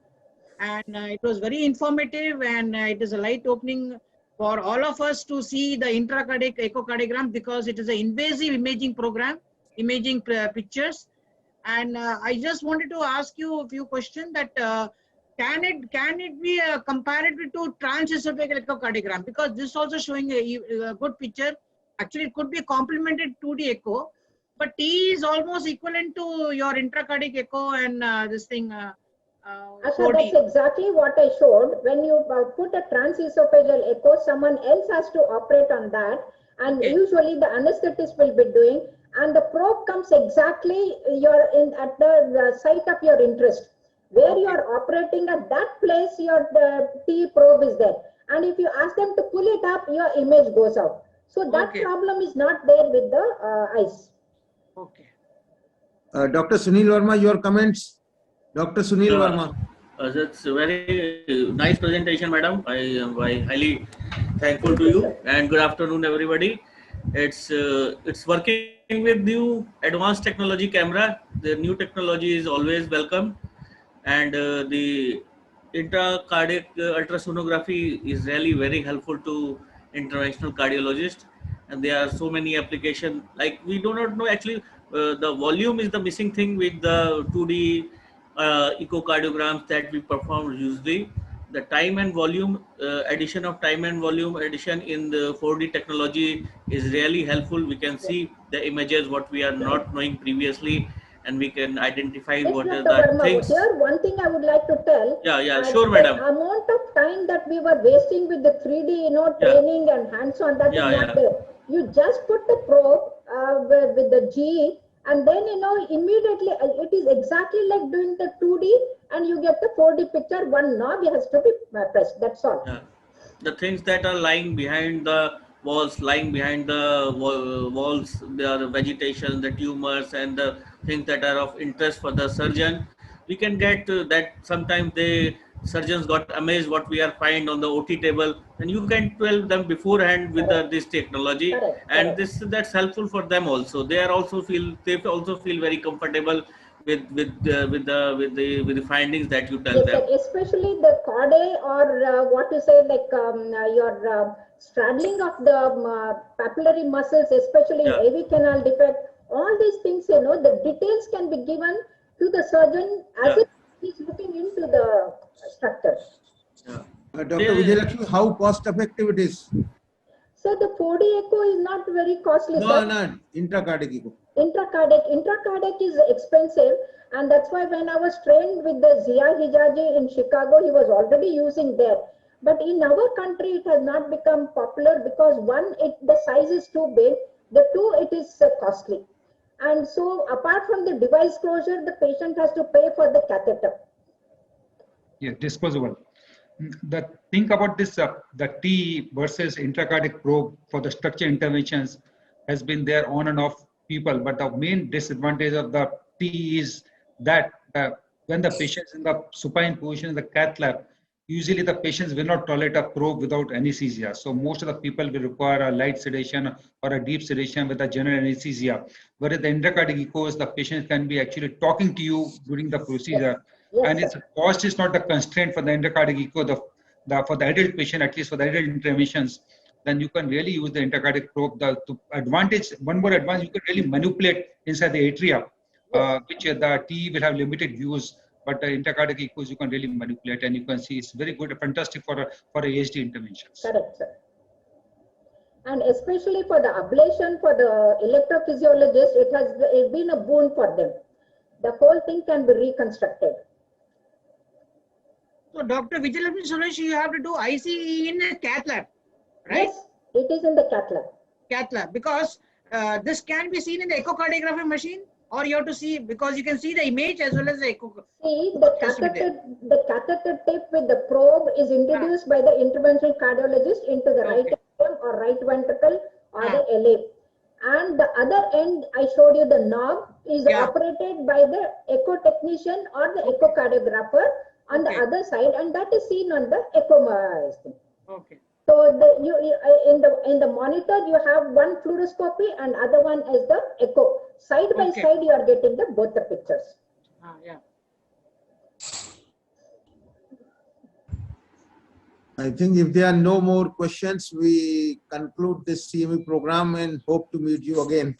And it was very informative, and it is a light opening for all of us to see the intracardiac echocardiogram, because it is an invasive imaging program, imaging pictures. And I just wanted to ask you a few questions that can it be compared to transesophageal echocardiogram, because this is also showing a good picture. Actually, it could be complemented 2D echo. But T is almost equivalent to your intracardiac echo and this thing. Asha, that's exactly what I showed. When you put a transesophageal echo, someone else has to operate on that, and usually the anesthetist will be doing, and the probe comes exactly at the site of your interest. Where you are operating at that place, your T probe is there. And if you ask them to pull it up, your image goes out. So that problem is not there with the eyes. Okay. Dr. Sunil Verma, your comments? Dr. Sunil Verma. That's a very nice presentation, madam. I am highly thankful to you, and good afternoon, everybody. It's working with new advanced technology camera. The new technology is always welcome, and the intracardiac ultrasonography is really very helpful to interventional cardiologists. And there are so many applications. Like we do not know actually the volume is the missing thing with the 2D echocardiograms that we perform usually. The time and volume addition of time and volume addition in the 4D technology is really helpful. We can see the images what we are not knowing previously, and we can identify what are the things. Here, one thing I would like to tell. Yeah, sure, madam. The amount of time that we were wasting with the 3D, training and hands-on, that is not there. You just put the probe with the GE, and then immediately it is exactly like doing the 2D, and you get the 4D picture. One knob has to be pressed. That's all. Yeah. The things that are lying behind the walls, there are vegetation, the tumors, and the things that are of interest for the surgeon. We can get that. Sometimes surgeons got amazed what we are find on the OT table, and you can tell them beforehand with this technology, and that's helpful for them also. They also feel very comfortable with the findings that you tell them. Especially the chordae, or what you say, like your straddling of the papillary muscles, especially AV canal defect. All these things, the details can be given to the surgeon as if he's looking into the structure. Dr. Vijayalakshmi, how cost effective it is? So the 4D echo is not very costly. No, intracardiac echo. Intracardiac is expensive, and that's why when I was trained with the Zia Hijazi in Chicago, he was already using there. But in our country, it has not become popular because one, the size is too big. The two, it is costly. And so apart from the device closure, the patient has to pay for the catheter. Yeah, disposable. Think about this, the T versus intracardiac probe for the structure interventions has been there on and off people, but the main disadvantage of the T is that when the patient's in the supine position in the cath lab, usually the patients will not tolerate a probe without anesthesia. So most of the people will require a light sedation or a deep sedation with a general anesthesia. Whereas the intracardiac echoes, the patient can be actually talking to you during the procedure. And its cost is not the constraint for the intracardiac echo. For the adult patient, at least for the adult interventions, then you can really use the intracardiac probe. One more advantage, you can really manipulate inside the atria, which the T will have limited views. But the intracardiac echoes you can really manipulate, and you can see it's very good, fantastic for ASD interventions. Correct, sir. And especially for the ablation, for the electrophysiologist, it has been a boon for them. The whole thing can be reconstructed. So, Dr. Vijayalakshmi Suresh, you have to do ICE in a cath lab, right? Yes, it is in the cath lab. Cath lab, because this can be seen in the echocardiography machine, or you have to see, because you can see the image as well as the echo. See, the catheter tip with the probe is introduced by the interventional cardiologist into the right atrium or right ventricle or the LA. And the other end, I showed you the knob, is operated by the echo technician or the echocardiographer on the other side, and that is seen on the echo. Okay. So in the monitor you have one fluoroscopy and other one is the echo. Side by side you are getting both the pictures. I think if there are no more questions, we conclude this CME program and hope to meet you again.